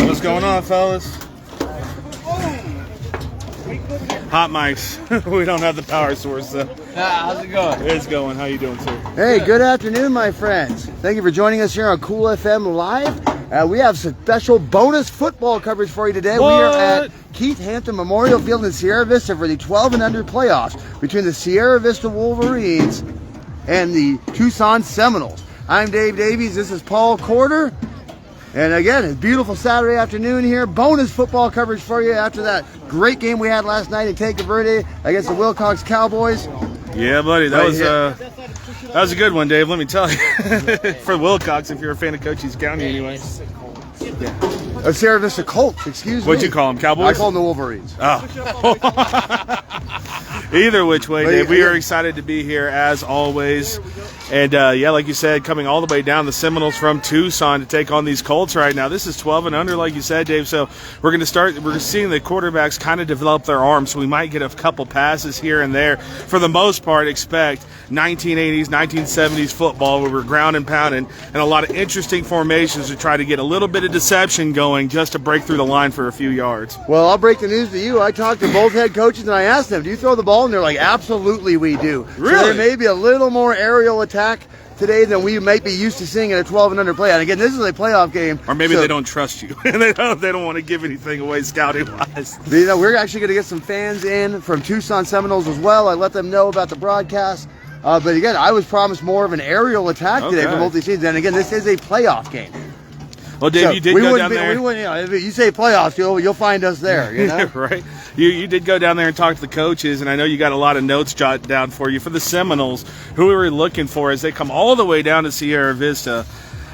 What's going on, fellas? Hot mics. We don't have the power source, though. How's it going? It's going. How you doing, sir? Hey, good afternoon, my friends. Thank you for joining us here on Cool FM Live. We have some special bonus football coverage for you today. What? We are at Keith Hampton Memorial Field in Sierra Vista for the 12 and under playoffs between the Sierra Vista Wolverines and the Tucson Seminoles. I'm Dave Davies. This is Paul Corder. And again, it's a beautiful Saturday afternoon here. Bonus football coverage for you after that great game we had last night in Cape Verde against the Wilcox Cowboys. Yeah, buddy, that was a good one, Dave. Let me tell you, for Wilcox, if you're a fan of Cochise County, anyway. Yeah. Sierra Vista Colts, excuse me. What'd you call them, Cowboys? I call them the Wolverines. Oh. Either which way, Dave, we are excited to be here as always. And, yeah, like you said, coming all the way down, the Seminoles from Tucson to take on these Colts right now. This is 12 and under, like you said, Dave. So we're seeing the quarterbacks kind of develop their arms. So we might get a couple passes here and there. For the most part, expect 1980s, 1970s football where we're ground and pounding and a lot of interesting formations to try to get a little bit of deception going just to break through the line for a few yards. Well, I'll break the news to you. I talked to both head coaches and I asked them, do you throw the ball? And they're like, absolutely we do. Really? So there may be a little more aerial attack today than we might be used to seeing in a 12 and under play. And again, this is a playoff game. Or maybe they don't trust you. They don't want to give anything away scouting-wise. You know, we're actually going to get some fans in from Tucson Seminoles as well. I let them know about the broadcast. But again, I was promised more of an aerial attack today from both these teams. And again, this is a playoff game. Well, Dave, you did go down there. If you say playoffs, you'll find us there. You know? Right. You did go down there and talk to the coaches, and I know you got a lot of notes jotted down for you for the Seminoles. Who we were looking for as they come all the way down to Sierra Vista,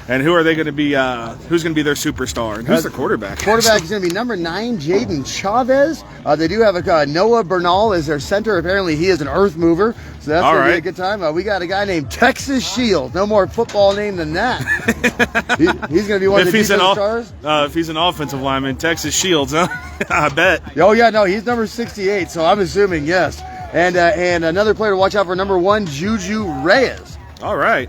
and who are they going to be? Who's going to be their superstar? And who's their quarterback? Quarterback is going to be number 9, Jaden Chavez. They do have a Noah Bernal as their center. Apparently, he is an earth mover, so that's going to be a good time. We got a guy named Texas Shields. No more football name than that. He's going to be one of the defensive stars. If he's an offensive lineman, Texas Shields, huh? I bet. Oh yeah, no, he's number 68. So I'm assuming yes. And another player to watch out for, number 1, Juju Reyes. All right.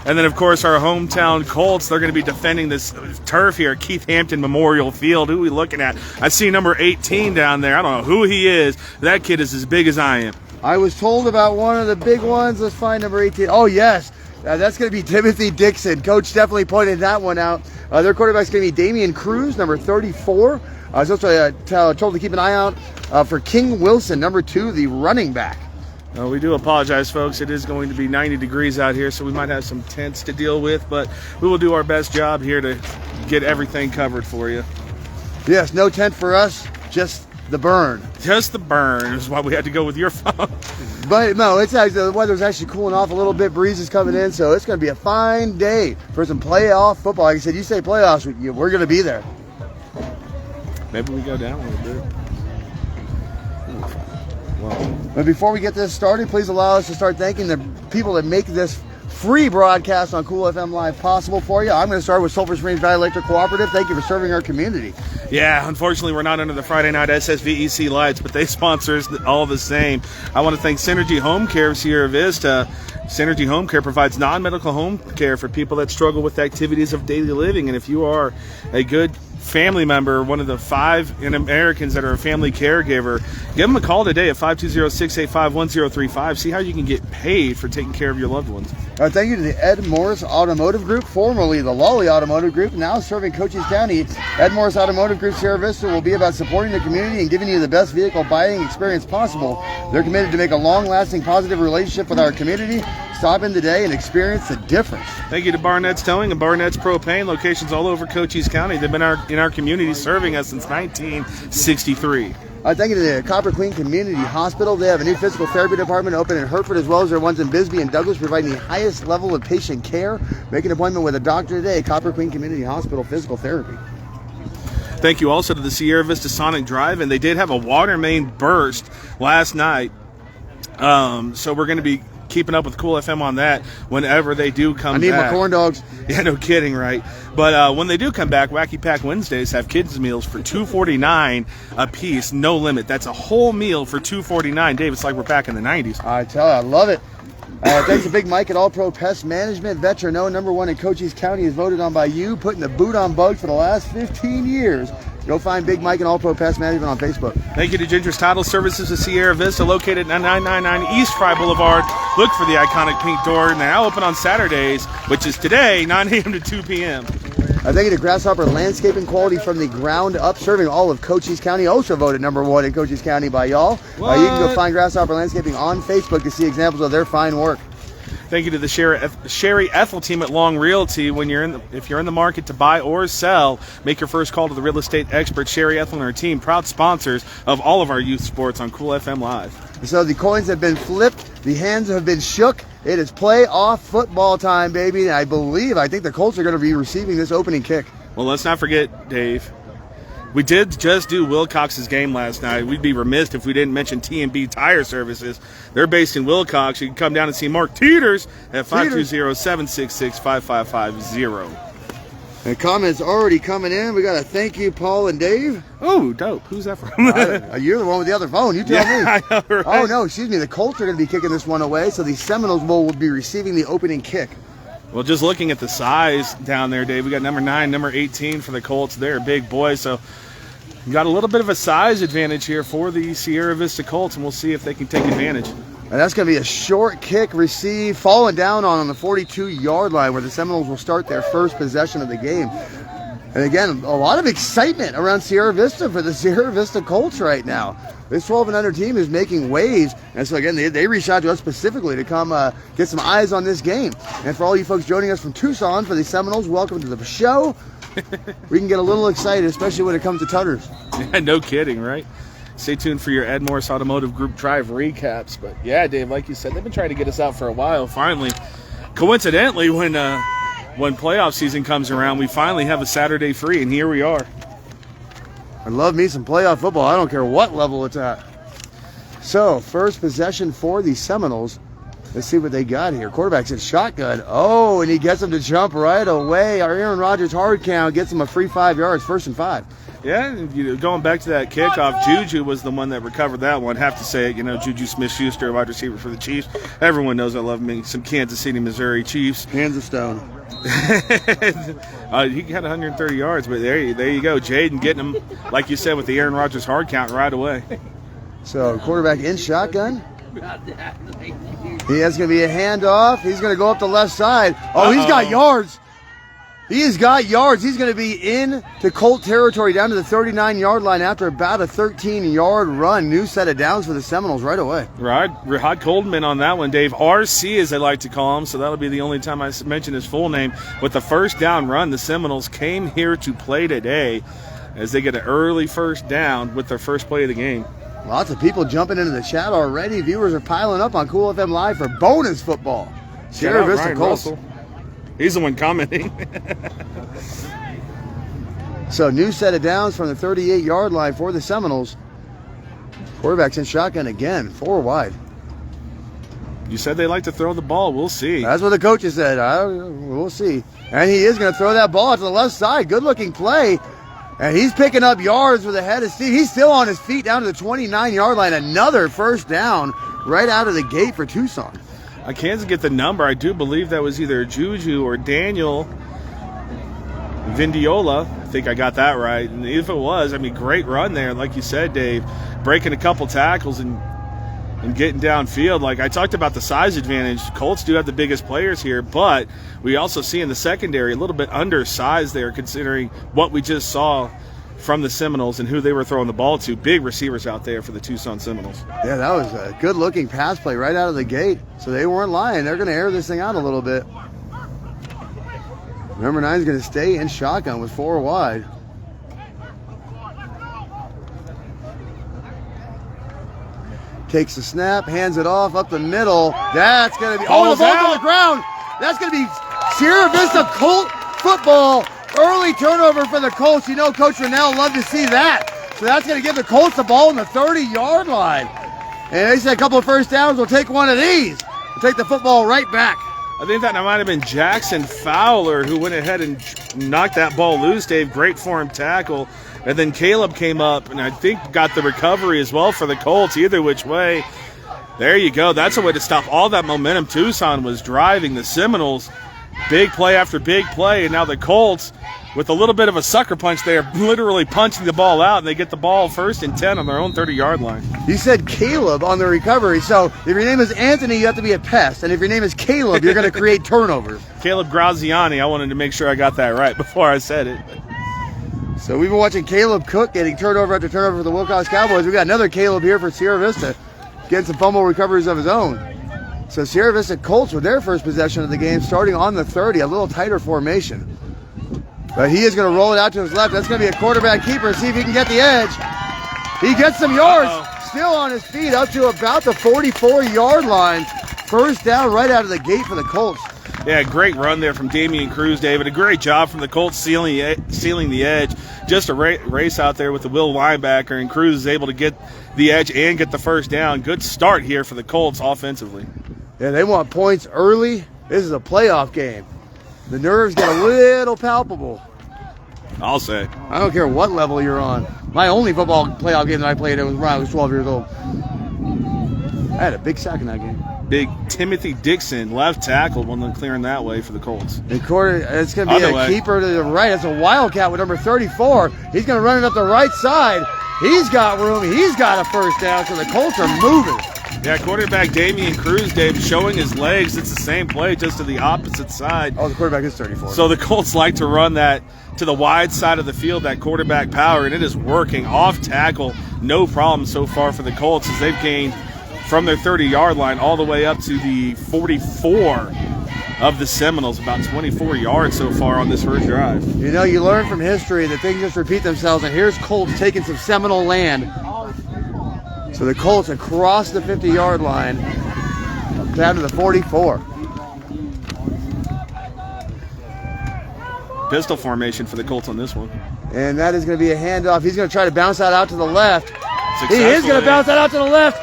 And then, of course, our hometown Colts, they're going to be defending this turf here at Keith Hampton Memorial Field. Who are we looking at? I see number 18 down there. I don't know who he is. That kid is as big as I am. I was told about one of the big ones. Let's find number 18. Oh, yes. That's going to be Timothy Dixon. Coach definitely pointed that one out. Their quarterback's going to be Damian Cruz, number 34. I was also told to keep an eye out for King Wilson, number 2, the running back. We do apologize, folks. It is going to be 90 degrees out here, so we might have some tents to deal with, but we will do our best job here to get everything covered for you. Yes, no tent for us, just the burn. Just the burn is why we had to go with your phone. But no, it's actually, the weather's actually cooling off a little bit. Breeze is coming in, so it's going to be a fine day for some playoff football. Like I said, you say playoffs, we're going to be there. Maybe we go down a little bit. But before we get this started, please allow us to start thanking the people that make this free broadcast on Cool FM Live possible for you. I'm going to start with Sulphur Springs Valley Electric Cooperative. Thank you for serving our community. Yeah, unfortunately, we're not under the Friday night SSVEC lights, but they sponsor us all the same. I want to thank Synergy Home Care of Sierra Vista. Synergy Home Care provides non-medical home care for people that struggle with activities of daily living. And if you are a good family member, one of the 5 in Americans that are a family caregiver, give them a call today at 520-685-1035. See how you can get paid for taking care of your loved ones. Thank you to the Ed Morse Automotive Group, formerly the Lawely Automotive Group, now serving Cochise County. Ed Morse Automotive Group Sierra Vista will be about supporting the community and giving you the best vehicle buying experience possible. They're committed to make a long-lasting positive relationship with our community. Stop in today and experience the difference. Thank you to Barnett's Towing and Barnett's Propane, locations all over Cochise County. They've been in our community serving us since 1963. Thank you to the Copper Queen Community Hospital. They have a new physical therapy department open in Hertford, as well as their ones in Bisbee and Douglas, providing the highest level of patient care. Make an appointment with a doctor today. Copper Queen Community Hospital Physical Therapy. Thank you also to the Sierra Vista Sonic Drive, and they did have a water main burst last night. So we're going to be keeping up with Cool FM on that whenever they do come back. I need my corn dogs. Yeah, no kidding, right? But when they do come back, Wacky Pack Wednesdays have kids' meals for $2.49 a piece, no limit. That's a whole meal for $2.49. Dave, it's like we're back in the 90s. I tell you, I love it. Thanks to Big Mike at All Pro Pest Management. Veterano, #1 in Cochise County, is voted on by you, putting the boot on bugs for the last 15 years. Go find Big Mike and All Pro Pest Management on Facebook. Thank you to Ginger's Title Services of Sierra Vista, located at 999 East Fry Boulevard. Look for the iconic pink door. Now open on Saturdays, which is today, 9 a.m. to 2 p.m. Thank you to Grasshopper Landscaping, quality from the ground up, serving all of Cochise County. Also voted #1 in Cochise County by y'all. You can go find Grasshopper Landscaping on Facebook to see examples of their fine work. Thank you to the Sherry Ethel team at Long Realty. If you're in the market to buy or sell, make your first call to the real estate expert Sherry Ethel and her team, proud sponsors of all of our youth sports on Cool FM Live. So the coins have been flipped, the hands have been shook. It is playoff football time, baby. And I think the Colts are going to be receiving this opening kick. Well, let's not forget, Dave, we did just do Wilcox's game last night. We'd be remiss if we didn't mention T&B Tire Services. They're based in Wilcox. You can come down and see Mark Teeters at 520-766-5550. And comments already coming in. We got to thank you, Paul and Dave. Oh, dope. Who's that from? You're the one with the other phone. You tell me. I know, right? Oh, no, excuse me. The Colts are going to be kicking this one away, so the Seminoles will be receiving the opening kick. Well, just looking at the size down there, Dave, we got #9, #18 for the Colts. They're big boys, so we got a little bit of a size advantage here for the Sierra Vista Colts, and we'll see if they can take advantage. And that's going to be a short kick received, falling down on the 42-yard line, where the Seminoles will start their first possession of the game. And again, a lot of excitement around Sierra Vista for the Sierra Vista Colts right now. This 12 and under team is making waves. And so again, they reached out to us specifically to come get some eyes on this game. And for all you folks joining us from Tucson for the Seminoles, welcome to the show. We can get a little excited, especially when it comes to Tutters. Yeah, no kidding, right? Stay tuned for your Ed Morse Automotive Group Drive recaps. But yeah, Dave, like you said, they've been trying to get us out for a while. Finally, coincidentally, when playoff season comes around, we finally have a Saturday free, and here we are. I love me some playoff football. I don't care what level it's at. So, first possession for the Seminoles. Let's see what they got here. Quarterback's in shotgun. Oh, and he gets him to jump right away. Our Aaron Rodgers hard count gets him a free 5 yards, 1st and 5. Yeah, going back to that kickoff, Juju was the one that recovered that one. Have to say it, Juju Smith-Schuster, wide receiver for the Chiefs. Everyone knows I love me some Kansas City, Missouri Chiefs. Hands of stone. He got 130 yards, but there you go. Jaden getting him, like you said, with the Aaron Rodgers hard count right away. So, quarterback in shotgun. He has going to be a handoff. He's going to go up the left side. Oh, he's got yards. He's got yards. He's going to be into Colt territory down to the 39-yard line after about a 13-yard run. New set of downs for the Seminoles right away. Right. Rahad Coldman on that one, Dave. RC, as they like to call him, so that'll be the only time I mention his full name. With the first down run, the Seminoles came here to play today as they get an early first down with their first play of the game. Lots of people jumping into the chat already. Viewers are piling up on Cool FM Live for bonus football. Sierra Vista Colts. He's the one commenting. So, new set of downs from the 38-yard line for the Seminoles. Quarterback's in shotgun again, 4 wide. You said they like to throw the ball. We'll see. That's what the coaches said. We'll see. And he is going to throw that ball to the left side. Good-looking play. And he's picking up yards with a head of steam. He's still on his feet down to the 29-yard line. Another first down right out of the gate for Tucson. I can't get the number. I do believe that was either Juju or Daniel Vindiola. I think I got that right. And if it was, great run there. Like you said, Dave, breaking a couple tackles and getting downfield. Like I talked about the size advantage. Colts do have the biggest players here, but we also see in the secondary a little bit undersized there considering what we just saw from the Seminoles and who they were throwing the ball to. Big receivers out there for the Tucson Seminoles. Yeah, that was a good-looking pass play right out of the gate. So they weren't lying. They're going to air this thing out a little bit. Number 9 is going to stay in shotgun with 4 wide. Takes the snap, hands it off up the middle. That's going to be... Oh, the ball's on the ground. That's going to be Sierra Vista Colt football. Early turnover for the Colts. Coach Rennell loved to see that. So that's going to give the Colts the ball on the 30-yard line. And they said a couple of first downs. We'll take one of these. We'll take the football right back. I think that might have been Jackson Fowler who went ahead and knocked that ball loose, Dave. Great form tackle. And then Caleb came up and I think got the recovery as well for the Colts. Either which way, There you go. That's a way to stop all that momentum Tucson was driving. The Seminoles, big play after big play, and now the Colts, with a little bit of a sucker punch, they are literally punching the ball out, and they get the ball 1st and 10 on their own 30-yard line. You said Caleb on the recovery, so if your name is Anthony, you have to be a pest, and if your name is Caleb, you're going to create turnovers. Caleb Graziani, I wanted to make sure I got that right before I said it. So we've been watching Caleb Cook getting turnover after turnover for the Wilcox Cowboys. We got another Caleb here for Sierra Vista, getting some fumble recoveries of his own. So Sierra Vista Colts with their first possession of the game, starting on the 30, a little tighter formation. But he is going to roll it out to his left. That's going to be a quarterback keeper. See if he can get the edge. He gets some yards. Still on his feet up to about the 44-yard line. First down right out of the gate for the Colts. Yeah, great run there from Damian Cruz, David. A great job from the Colts sealing the edge. Just a race out there with the Will linebacker, and Cruz is able to get the edge and get the first down. Good start here for the Colts offensively. Yeah, they want points early. This is a playoff game. The nerves get a little palpable. I'll say. I don't care what level you're on. My only football playoff game that I played was when I was 12 years old. I had a big sack in that game. Big Timothy Dixon, left tackle, one of them clearing that way for the Colts. It's going to be a keeper to the right. That's a Wildcat with number 34. He's going to run it up the right side. He's got room. He's got a first down, so the Colts are moving. Yeah, quarterback Damian Cruz, Dave, showing his legs. It's the same play, just to the opposite side. Oh, the quarterback is 34. So the Colts like to run that to the wide side of the field, that quarterback power, and it is working. Off tackle, no problem so far for the Colts as they've gained from their 30-yard line all the way up to the 44 of the Seminoles, about 24 yards so far on this first drive. You know, you learn from history that things just repeat themselves, and here's Colts taking some Seminole land. So the Colts across the 50-yard line down to the 44. Pistol formation for the Colts on this one. And that is going to be a handoff. He's going to try to bounce that out to the left. He is going to bounce that out to the left.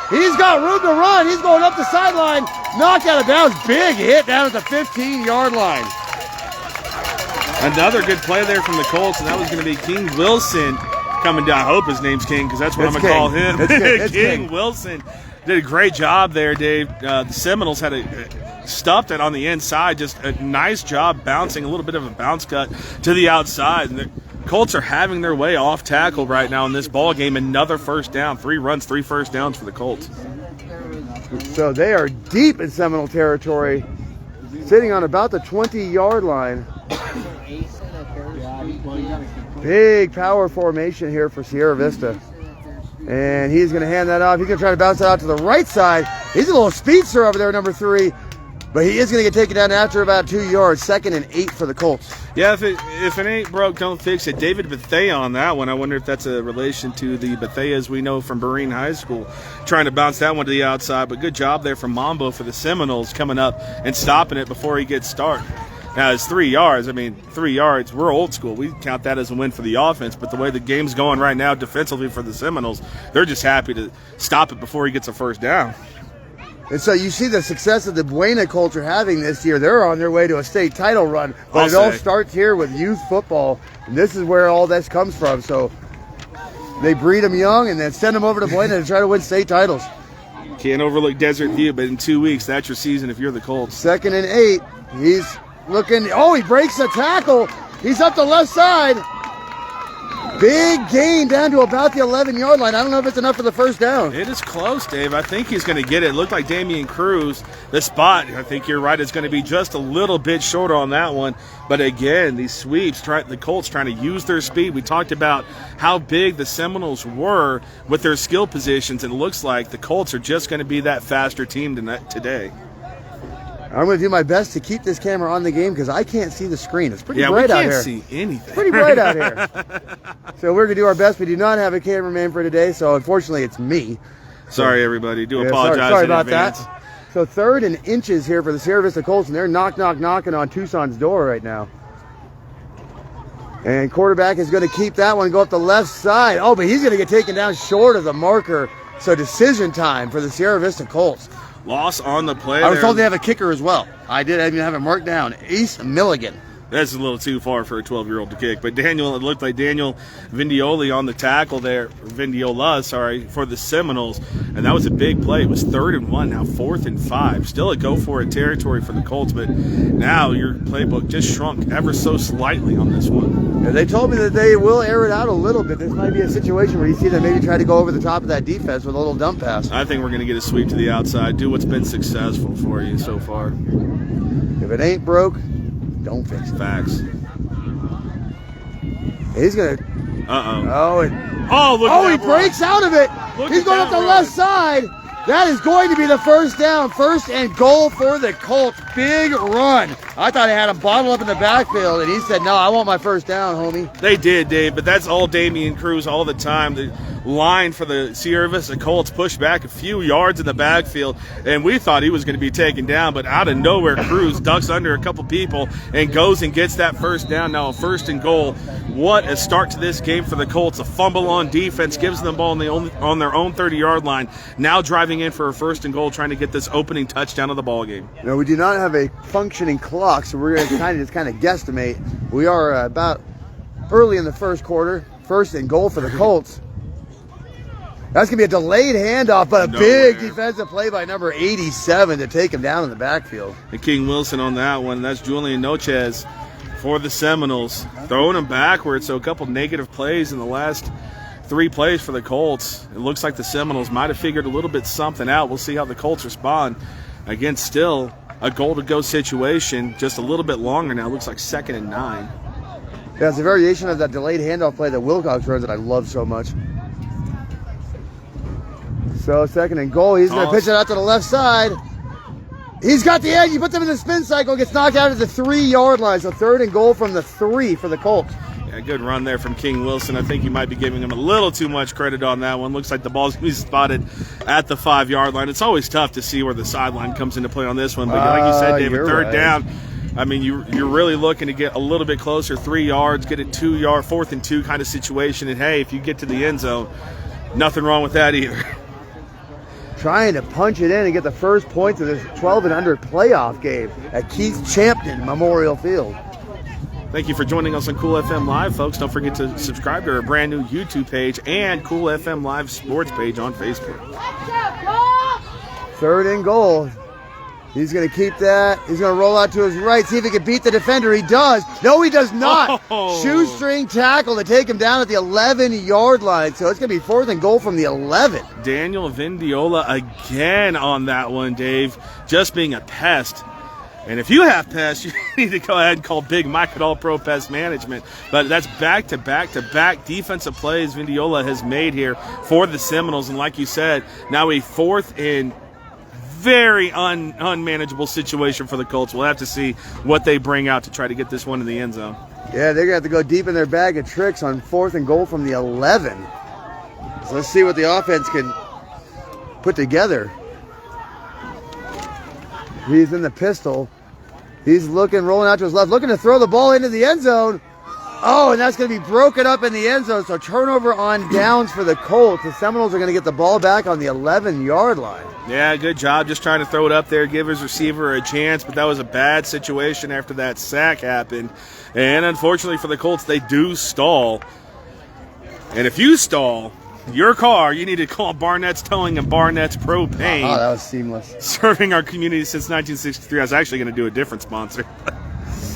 He's got room to run. He's going up the sideline. Knocked out of bounds. Big hit down at the 15-yard line. Another good play there from the Colts, and that was going to be King Wilson coming down. I hope his name's King because that's what I'm going to call him. It's King Wilson did a great job there, Dave. The Seminoles had stuffed it on the inside. Just a nice job bouncing, a little bit of a bounce cut to the outside. And the Colts are having their way off tackle right now in this ball game. Another first down. 3 runs, 3 first downs for the Colts. So they are deep in Seminole territory, sitting on about the 20-yard line. Big power formation here for Sierra Vista. And he's going to hand that off. He's going to try to bounce it out to the right side. He's a little speedster over there, number 3. But he is going to get taken down after about 2 yards. 2nd and 8 for the Colts. Yeah, if it ain't broke, don't fix it. David Bethea on that one. I wonder if that's a relation to the Betheas we know from Berrien High School, trying to bounce that one to the outside. But good job there from Mambo for the Seminoles coming up and stopping it before he gets started. Now, it's 3 yards. I mean, 3 yards, we're old school. We count that as a win for the offense. But the way the game's going right now defensively for the Seminoles, they're just happy to stop it before he gets a first down. And so you see the success that the Buena Colts are having this year. They're on their way to a state title run. But it all starts here with youth football. And this is where all this comes from. So they breed them young and then send them over to Buena to try to win state titles. Can't overlook Desert View, but in 2 weeks, that's your season if you're the Colts. 2nd and 8. He's looking. Oh, he breaks the tackle. He's up the left side. Big gain down to about the 11-yard line. I don't know if it's enough for the first down. It is close, Dave. I think he's going to get it. It looked like Damian Cruz. The spot, I think you're right, is going to be just a little bit shorter on that one. But again, these sweeps, the Colts trying to use their speed. We talked about how big the Seminoles were with their skill positions, and it looks like the Colts are just going to be that faster team today. I'm going to do my best to keep this camera on the game because I can't see the screen. It's pretty bright out here. Yeah, we can't see anything. Pretty bright out here. So we're going to do our best. We do not have a cameraman for today, so unfortunately it's me. Sorry, everybody. Apologize sorry in about advance. That. So 3rd and inches here for the Sierra Vista Colts, and they're knocking on Tucson's door right now. And quarterback is going to keep that one, go up the left side. Oh, but he's going to get taken down short of the marker. So decision time for the Sierra Vista Colts. Loss on the play. I was told they have a kicker as well. I didn't have it marked down. Ace Milligan. That's a little too far for a 12-year-old to kick. But it looked like Daniel Vindiola on the tackle there, for the Seminoles. And that was a big play. It was 3rd and 1, now 4th and 5. Still a go-for-it territory for the Colts, but now your playbook just shrunk ever so slightly on this one. Yeah, they told me that they will air it out a little bit. This might be a situation where you see them maybe try to go over the top of that defense with a little dump pass. I think we're going to get a sweep to the outside. Do what's been successful for you so far. If it ain't broke, don't fix it. Facts. He's going to... Oh, he breaks out of it. He's going up the left side. That is going to be the first down. 1st and goal for the Colts. Big run. I thought he had him bottled up in the backfield, and he said, no, I want my first down, homie. They did, Dave, but that's all Damian Cruz all the time. The line for the Sierra Vista Colts pushed back a few yards in the backfield, and we thought he was going to be taken down, but out of nowhere, Cruz ducks under a couple people and goes and gets that first down. Now a 1st and goal. What a start to this game for the Colts. A fumble on defense gives them the ball on their own 30-yard line. Now driving in for a 1st and goal, trying to get this opening touchdown of the ball game. No, we do not have a functioning clock, so we're going to kind of guesstimate. We are about early in the first quarter. 1st and goal for the Colts. That's going to be a delayed handoff, but a big defensive play by number 87 to take him down in the backfield. And King Wilson on that one. That's Julian Nochez for the Seminoles. Throwing him backwards, so a couple negative plays in the last 3 plays for the Colts. It looks like the Seminoles might have figured a little bit something out. We'll see how the Colts respond against still a goal-to-go situation. Just a little bit longer now. It looks like 2nd and 9. Yeah, it's a variation of that delayed handoff play that Wilcox runs that I love so much. So 2nd and goal. He's going to pitch it out to the left side. He's got the edge. He puts him in the spin cycle. Gets knocked out at the 3-yard line. So 3rd and goal from the 3 for the Colts. Yeah, good run there from King Wilson. I think you might be giving him a little too much credit on that one. Looks like the ball's going to be spotted at the 5-yard line. It's always tough to see where the sideline comes into play on this one. But like you said, David, 3rd down. I mean, you're really looking to get a little bit closer, 3 yards, get a 2-yard, 4th and 2 kind of situation. And, hey, if you get to the end zone, nothing wrong with that either. Trying to punch it in and get the first points of this 12 and under playoff game at Keith Champton Memorial Field. Thank you for joining us on Cool FM Live, folks. Don't forget to subscribe to our brand new YouTube page and Cool FM Live Sports page on Facebook. 3rd and goal. He's going to keep that. He's going to roll out to his right, see if he can beat the defender. He does. No, he does not. Shoestring tackle to take him down at the 11-yard line. So it's going to be 4th and goal from the 11. Daniel Vindiola again on that one, Dave. Just being a pest. And if you have pests, you need to go ahead and call Big Mike at All Pro Pest Management. But that's back-to-back-to-back defensive plays Vindiola has made here for the Seminoles. And like you said, now a 4th and very unmanageable situation for the Colts. We'll have to see what they bring out to try to get this one in the end zone. Yeah, they're going to have to go deep in their bag of tricks on 4th and goal from the 11. So let's see what the offense can put together. He's in the pistol. He's rolling out to his left, looking to throw the ball into the end zone. Oh, and that's going to be broken up in the end zone. So turnover on downs for the Colts. The Seminoles are going to get the ball back on the 11-yard line. Yeah, good job just trying to throw it up there, give his receiver a chance, but that was a bad situation after that sack happened. And unfortunately for the Colts, they do stall. And if you stall your car, you need to call Barnett's Towing and Barnett's Propane. Oh, that was seamless. Serving our community since 1963. I was actually going to do a different sponsor.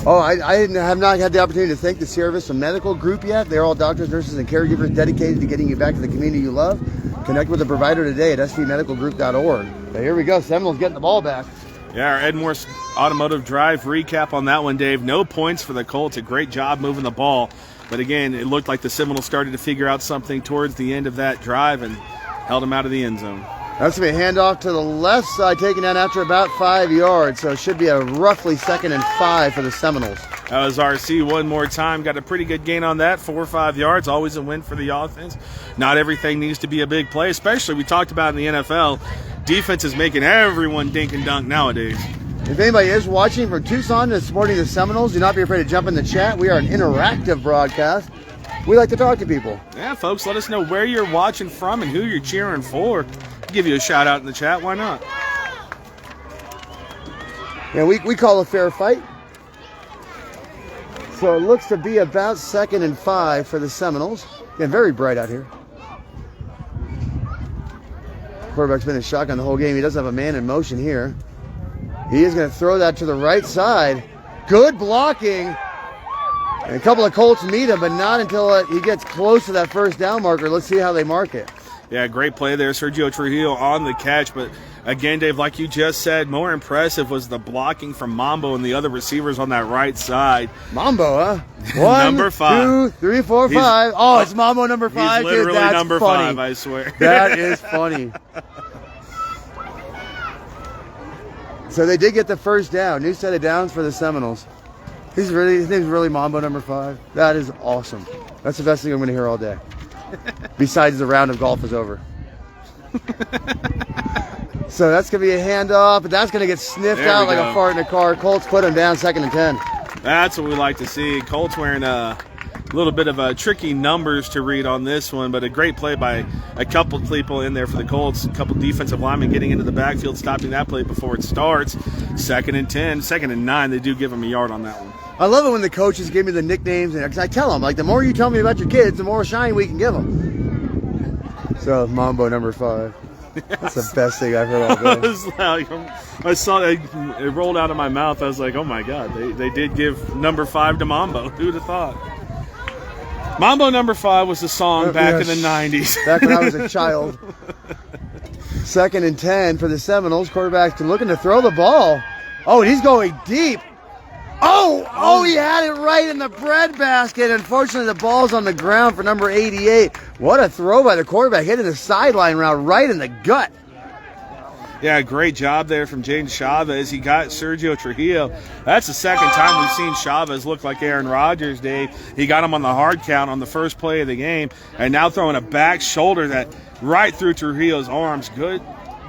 Oh, I have not had the opportunity to thank the Sierra Vista Medical Group yet. They're all doctors, nurses, and caregivers dedicated to getting you back to the community you love. Connect with a provider today at svmedicalgroup.org. So here we go. Seminoles getting the ball back. Yeah, our Ed Morse Automotive Drive recap on that one, Dave. No points for the Colts. A great job moving the ball. But again, it looked like the Seminoles started to figure out something towards the end of that drive and held them out of the end zone. That's going to be a handoff to the left side, taken down after about 5 yards. So it should be a roughly 2nd and 5 for the Seminoles. That was RC one more time. Got a pretty good gain on that, 4 or 5 yards. Always a win for the offense. Not everything needs to be a big play, especially we talked about in the NFL. Defense is making everyone dink and dunk nowadays. If anybody is watching from Tucson and supporting the Seminoles, do not be afraid to jump in the chat. We are an interactive broadcast. We like to talk to people. Yeah, folks, let us know where you're watching from and who you're cheering for. Give you a shout out in the chat. Why not? Yeah, we call a fair fight. So it looks to be about 2nd and 5 for the Seminoles. Again, very bright out here. Quarterback's been in shotgun the whole game. He doesn't have a man in motion here. He is going to throw that to the right side. Good blocking. And a couple of Colts meet him, but not until he gets close to that first down marker. Let's see how they mark it. Yeah, great play there. Sergio Trujillo on the catch. But again, Dave, like you just said, more impressive was the blocking from Mambo and the other receivers on that right side. Mambo, huh? 1, number 5. 2, 3, 4, 5. Oh, it's Mambo number 5. He's literally That's number funny. 5, I swear. That is funny. So they did get the first down. New set of downs for the Seminoles. His name's really Mambo number 5. That is awesome. That's the best thing I'm going to hear all day. Besides the round of golf is over. So that's going to be a handoff, but that's going to get sniffed out like a fart in a car. Colts put him down 2nd and 10. That's what we like to see. Colts wearing a little bit of tricky numbers to read on this one, but a great play by a couple people in there for the Colts. A couple defensive linemen getting into the backfield, stopping that play before it starts. 2nd and 10, 2nd and 9. They do give him a yard on that one. I love it when the coaches give me the nicknames, because I tell them, like, the more you tell me about your kids, the more shine we can give them. So, Mambo number 5. That's the best thing I've heard all day. I saw it rolled out of my mouth. I was like, oh my God, they did give number 5 to Mambo. Who'd have thought? Mambo number 5 was the song back in the 90s. Back when I was a child. 2nd and 10 for the Seminoles. Quarterback's looking to throw the ball. Oh, and he's going deep. Oh, he had it right in the breadbasket. Unfortunately, the ball's on the ground for number 88. What a throw by the quarterback, hitting the sideline route right in the gut. Yeah, great job there from James Chavez. He got Sergio Trujillo. That's the second time we've seen Chavez look like Aaron Rodgers, Dave. He got him on the hard count on the first play of the game, and now throwing a back shoulder that right through Trujillo's arms. Good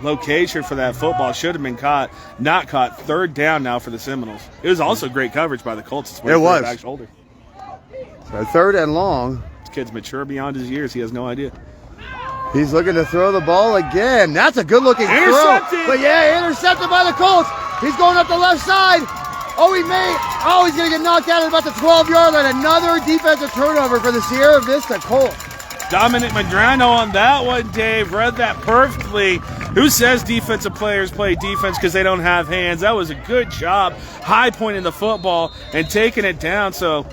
location for that football. Should have been caught. Not caught. 3rd down now for the Seminoles. It was also great coverage by the Colts. It was. Back shoulder. So 3rd and long. This kid's mature beyond his years. He has no idea. He's looking to throw the ball again. That's a good-looking throw. But yeah, intercepted by the Colts. He's going up the left side. Oh, he's going to get knocked out at about the 12-yard line. Another defensive turnover for the Sierra Vista Colts. Dominic Madrano on that one, Dave. Read that perfectly. Who says defensive players play defense because they don't have hands? That was a good job. High pointing the football and taking it down. So,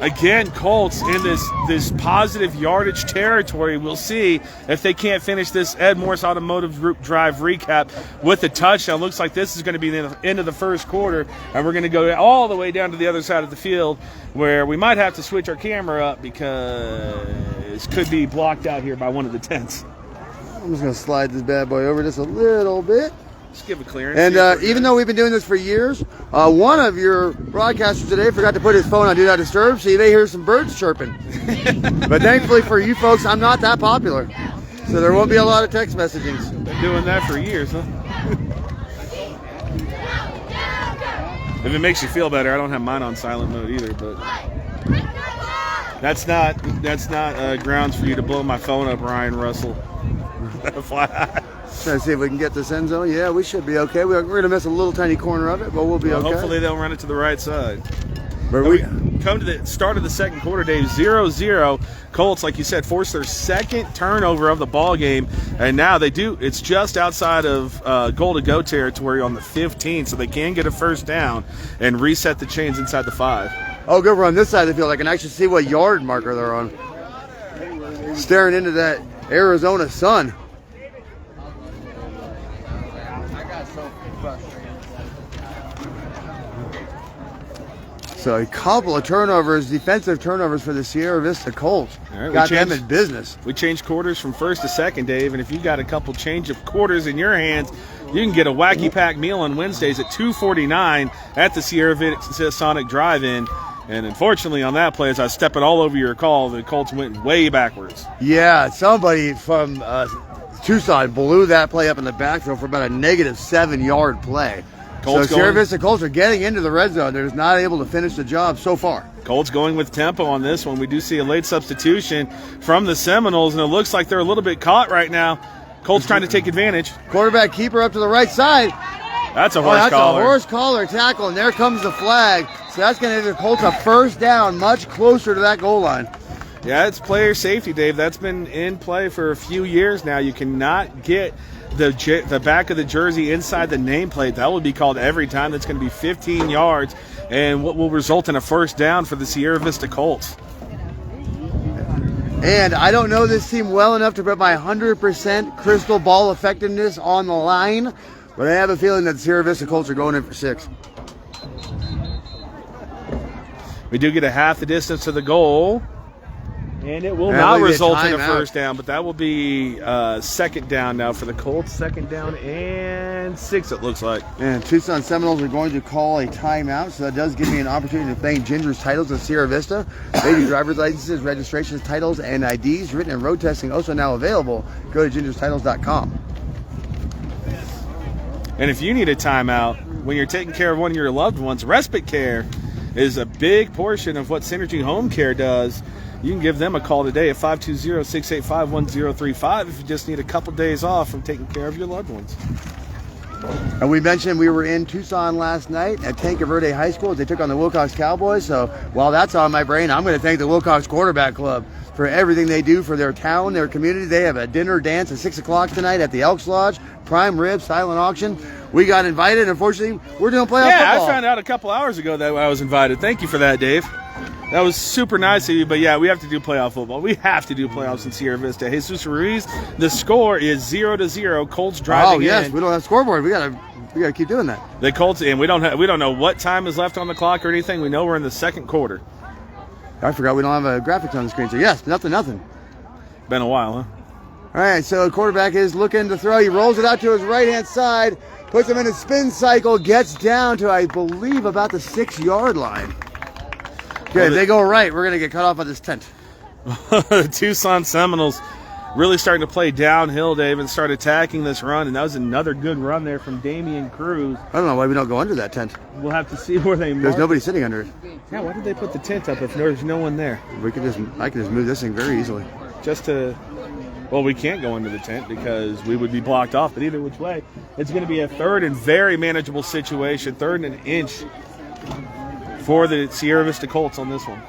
again, Colts in this positive yardage territory. We'll see if they can't finish this Ed Morse Automotive Group drive recap with a touchdown. Looks like this is going to be the end of the first quarter, and we're going to go all the way down to the other side of the field where we might have to switch our camera up because it could be blocked out here by one of the tents. I'm just going to slide this bad boy over just a little bit. Just give a clearance. And even though we've been doing this for years, one of your broadcasters today forgot to put his phone on Do Not Disturb, so you may hear some birds chirping. But thankfully for you folks, I'm not that popular. So there won't be a lot of text messagings. Been doing that for years, huh? If it makes you feel better, I don't have mine on silent mode either, but that's not grounds for you to blow my phone up, Ryan Russell. FYI. Trying to see if we can get this end zone. Yeah, we should be okay. We're going to miss a little tiny corner of it, but we'll be okay. Hopefully they'll run it to the right side. But we come to the start of the second quarter, Dave. 0-0. Colts, like you said, forced their second turnover of the ball game, and now they do. It's just outside of goal-to-go territory on the 15, so they can get a first down and reset the chains inside the 5. Oh, good run this side of the field. I can actually see what yard marker they're on. Staring into that Arizona sun. So a couple of turnovers, defensive turnovers for the Sierra Vista Colts. All right, got them in business. We changed quarters from first to second, Dave, and if you got a couple change of quarters in your hands, you can get a Wacky Pack meal on Wednesdays at $2.49 at the Sierra Vista Sonic Drive-In. And unfortunately on that play, as I was stepping all over your call, the Colts went way backwards. Yeah, somebody from Tucson blew that play up in the backfield for about a negative 7-yard play. Colts so Sierra Vista Colts are getting into the red zone. They're just not able to finish the job so far. Colts going with tempo on this one. We do see a late substitution from the Seminoles, and it looks like they're a little bit caught right now. Colts trying to take advantage. Quarterback keeper up to the right side. That's a horse that's collar. a horse collar tackle, and there comes the flag. So that's going to give the Colts a first down, much closer to that goal line. Yeah, it's player safety, Dave. That's been in play for a few years now. You cannot get the back of the jersey inside the nameplate. That will be called every time. That's going to be 15 yards, and what will result in a first down for the Sierra Vista Colts. And I don't know this team well enough to put my 100% crystal ball effectiveness on the line, but I have a feeling that the Sierra Vista Colts are going in for 6. We do get a half the distance to the goal, and it will not result in a first down, but that will be second down now for the Colts. Second down and 6, it looks like. And Tucson Seminoles are going to call a timeout, so that does give me an opportunity to thank Ginger's Titles of Sierra Vista. They do driver's licenses, registrations, titles, and IDs. Written and road testing also now available. Go to gingerstitles.com. And if you need a timeout when you're taking care of one of your loved ones, respite care is a big portion of what Synergy Home Care does. You can give them a call today at 520-685-1035 if you just need a couple days off from taking care of your loved ones. And we mentioned we were in Tucson last night at Tanque Verde High School. They took on the Wilcox Cowboys. So while that's on my brain, I'm going to thank the Wilcox Quarterback Club for everything they do for their town, their community. They have a dinner dance at 6 o'clock tonight at the Elks Lodge. Prime rib, silent auction. We got invited. Unfortunately, we're doing playoff football. I found out a couple hours ago that I was invited. Thank you for that, Dave. That was super nice of you, but yeah, we have to do playoff football. We have to do playoffs in Sierra Vista. Jesus Ruiz, the score is 0-0. Colts driving in. Oh yes, we don't have scoreboard. We gotta keep doing that. The Colts, and we don't know what time is left on the clock or anything. We know we're in the second quarter. I forgot we don't have a graphics on the screen. So yes, nothing. Been a while, huh? All right, so the quarterback is looking to throw. He rolls it out to his right-hand side, puts him in a spin cycle, gets down to, I believe, about the 6-yard line. Okay, if they go right, we're going to get cut off of this tent. The Tucson Seminoles really starting to play downhill, Dave, and start attacking this run, and that was another good run there from Damian Cruz. I don't know why we don't go under that tent. We'll have to see where they mark. There's nobody sitting under it. Yeah, why did they put the tent up if there's no one there? I can just move this thing very easily. Well, we can't go into the tent because we would be blocked off, but either which way, it's going to be a third and very manageable situation, third and an inch for the Sierra Vista Colts on this one.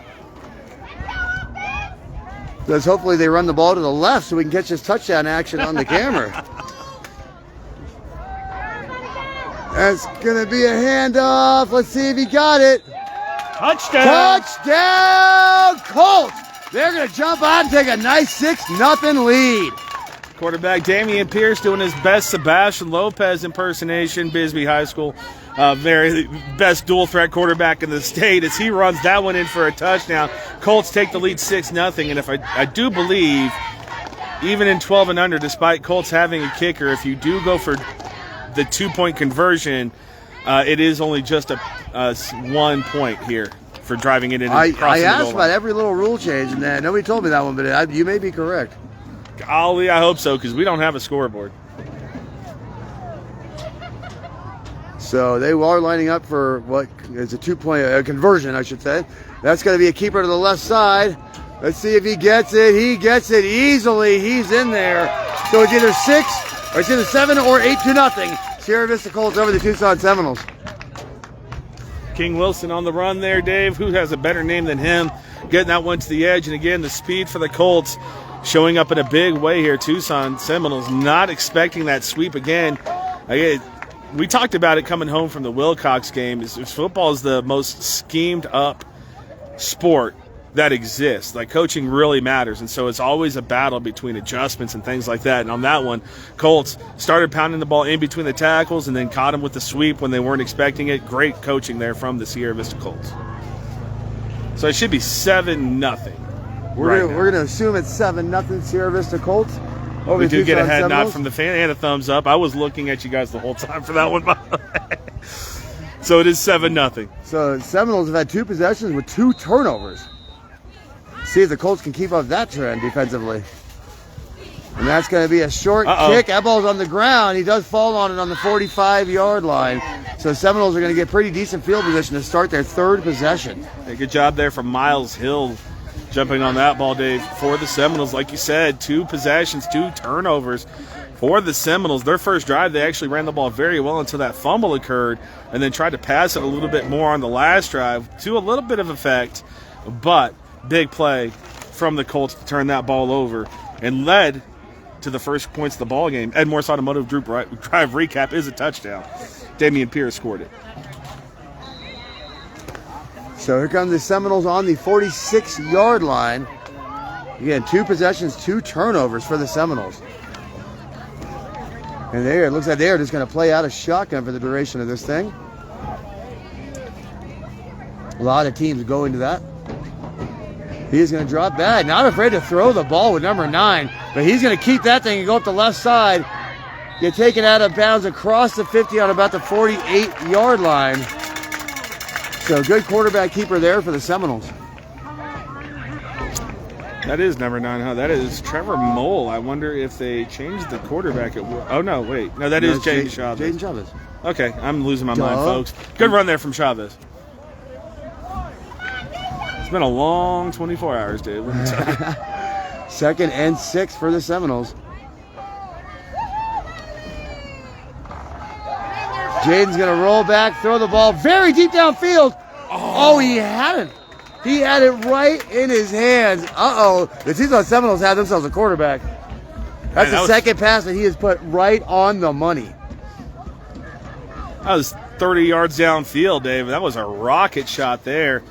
Because hopefully they run the ball to the left so we can catch this touchdown action on the camera. That's going to be a handoff. Let's see if he got it. Touchdown! Touchdown, Colts! They're going to jump out and take a nice 6-0 lead. Quarterback Damian Pierce doing his best Sebastian Lopez impersonation, Bisbee High School. Very best dual threat quarterback in the state as he runs that one in for a touchdown. Colts take the lead 6-0, and if I do believe, even in 12 and under, despite Colts having a kicker, if you do go for the 2-point conversion, it is only just a 1 point here for driving it in. I asked about every little rule change, and nobody told me that one, but you may be correct. Golly, I hope so, because we don't have a scoreboard. So they are lining up for what is a 2-point conversion, I should say. That's going to be a keeper to the left side. Let's see if he gets it. He gets it easily. He's in there. So it's either 7 or 8-0. Sierra Vista Colts over the Tucson Seminoles. King Wilson on the run there, Dave. Who has a better name than him? Getting that one to the edge. And again, the speed for the Colts showing up in a big way here. Tucson Seminoles not expecting that sweep again. We talked about it coming home from the Wilcox game. Football is the most schemed up sport that exists. Like, coaching really matters, and so it's always a battle between adjustments and things like that. And on that one, Colts started pounding the ball in between the tackles and then caught them with the sweep when they weren't expecting it. Great coaching there from the Sierra Vista Colts. So it should be 7-0. We're going to assume it's 7-0 Sierra Vista Colts. We do get a head nod from the fan and a thumbs up. I was looking at you guys the whole time for that one, by the way. So it is 7-0. So Seminoles have had 2 possessions with 2 turnovers. See if the Colts can keep up that trend defensively. And that's going to be a short kick. That ball's on the ground. He does fall on it on the 45-yard line. So Seminoles are going to get pretty decent field position to start their 3rd possession. Hey, good job there from Miles Hill jumping on that ball, Dave, for the Seminoles. Like you said, 2 possessions, 2 turnovers for the Seminoles. Their first drive, they actually ran the ball very well until that fumble occurred, and then tried to pass it a little bit more on the last drive to a little bit of effect, but big play from the Colts to turn that ball over and led to the first points of the ball game. Ed Morse Automotive Group drive recap is a touchdown. Damian Pierce scored it. So here come the Seminoles on the 46-yard line. Again, 2 possessions, 2 turnovers for the Seminoles. And there, it looks like they are just going to play out a shotgun for the duration of this thing. A lot of teams go into that. He's going to drop back. Not afraid to throw the ball with number 9, but he's going to keep that thing and go up the left side. Get taken out of bounds across the 50 on about the 48-yard line. So good quarterback keeper there for the Seminoles. That is number 9, huh? That is Trevor Mole. I wonder if they changed the quarterback. Oh, no, wait. No, that is Jaden Chavez. Jaden Chavez. Okay, I'm losing my mind, folks. Good run there from Chavez. It's been a long 24 hours, Dave. Let me tell you. 2nd and 6 for the Seminoles. Jaden's going to roll back, throw the ball very deep downfield. Oh, he had it. He had it right in his hands. Uh-oh. The Tucson Seminoles had themselves a quarterback. That's the second pass that he has put right on the money. That was 30 yards downfield, Dave. That was a rocket shot there.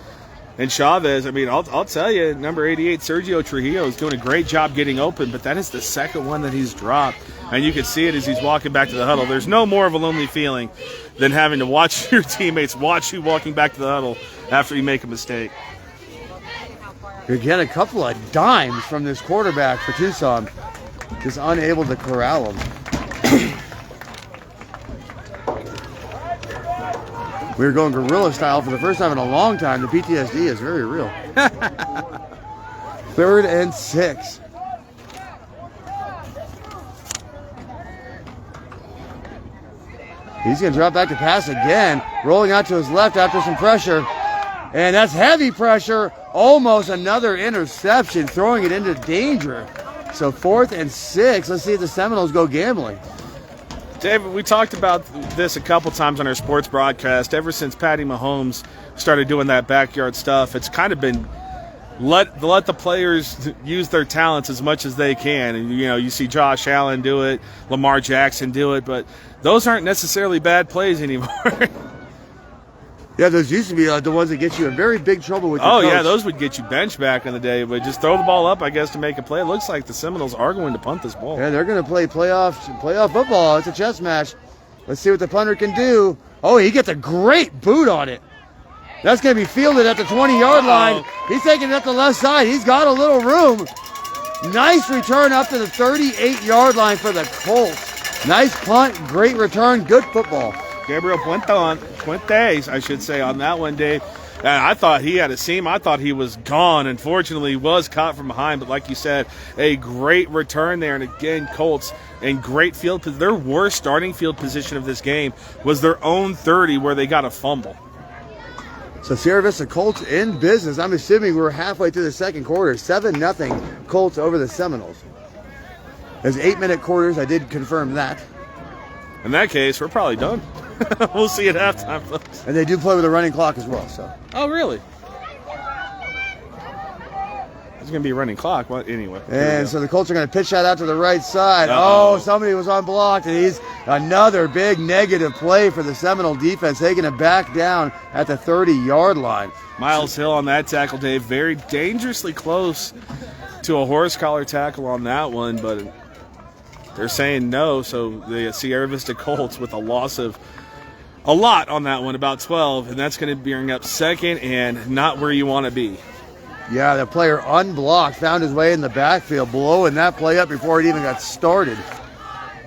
And Chavez, I mean, I'll tell you, number 88, Sergio Trujillo, is doing a great job getting open, but that is the second one that he's dropped. And you can see it as he's walking back to the huddle. There's no more of a lonely feeling than having to watch your teammates watch you walking back to the huddle after you make a mistake. You're getting a couple of dimes from this quarterback for Tucson. Just unable to corral him. We're going guerrilla style for the first time in a long time. The PTSD is very real. 3rd and 6. He's going to drop back to pass again. Rolling out to his left after some pressure. And that's heavy pressure. Almost another interception, throwing it into danger. So 4th and 6. Let's see if the Seminoles go gambling. David, we talked about this a couple times on our sports broadcast. Ever since Patty Mahomes started doing that backyard stuff, it's kind of been let the players use their talents as much as they can. And, you know, you see Josh Allen do it, Lamar Jackson do it, but those aren't necessarily bad plays anymore. Yeah, those used to be the ones that get you in very big trouble with your coach. Yeah, those would get you benched back in the day. But just throw the ball up, I guess, to make a play. It looks like the Seminoles are going to punt this ball. Yeah, they're going to play playoff football. It's a chess match. Let's see what the punter can do. Oh, he gets a great boot on it. That's going to be fielded at the 20-yard line. He's taking it up the left side. He's got a little room. Nice return up to the 38-yard line for the Colts. Nice punt, great return, good football. Gabriel Puentes, I should say, on that one, Dave. I thought he had a seam. I thought he was gone. Unfortunately, he was caught from behind. But like you said, a great return there. And again, Colts in great field position. Their worst starting field position of this game was their own 30 where they got a fumble. So Sierra Vista Colts in business. I'm assuming we're halfway through the second quarter. 7-0 Colts over the Seminoles. There's 8-minute quarters. I did confirm that. In that case, we're probably done. We'll see at halftime, folks. And they do play with a running clock as well. So. Oh, really? It's going to be a running clock. Well, anyway. And so the Colts are going to pitch that out to the right side. Uh-oh. Oh, somebody was unblocked. And he's another big negative play for the Seminole defense, taking it back down at the 30-yard line. Miles Hill on that tackle, Dave. Very dangerously close to a horse collar tackle on that one, but they're saying no. So the Sierra Vista Colts with a loss of a lot on that one, about 12, and that's going to bring up 2nd and not where you want to be. Yeah, the player unblocked, found his way in the backfield, blowing that play up before it even got started.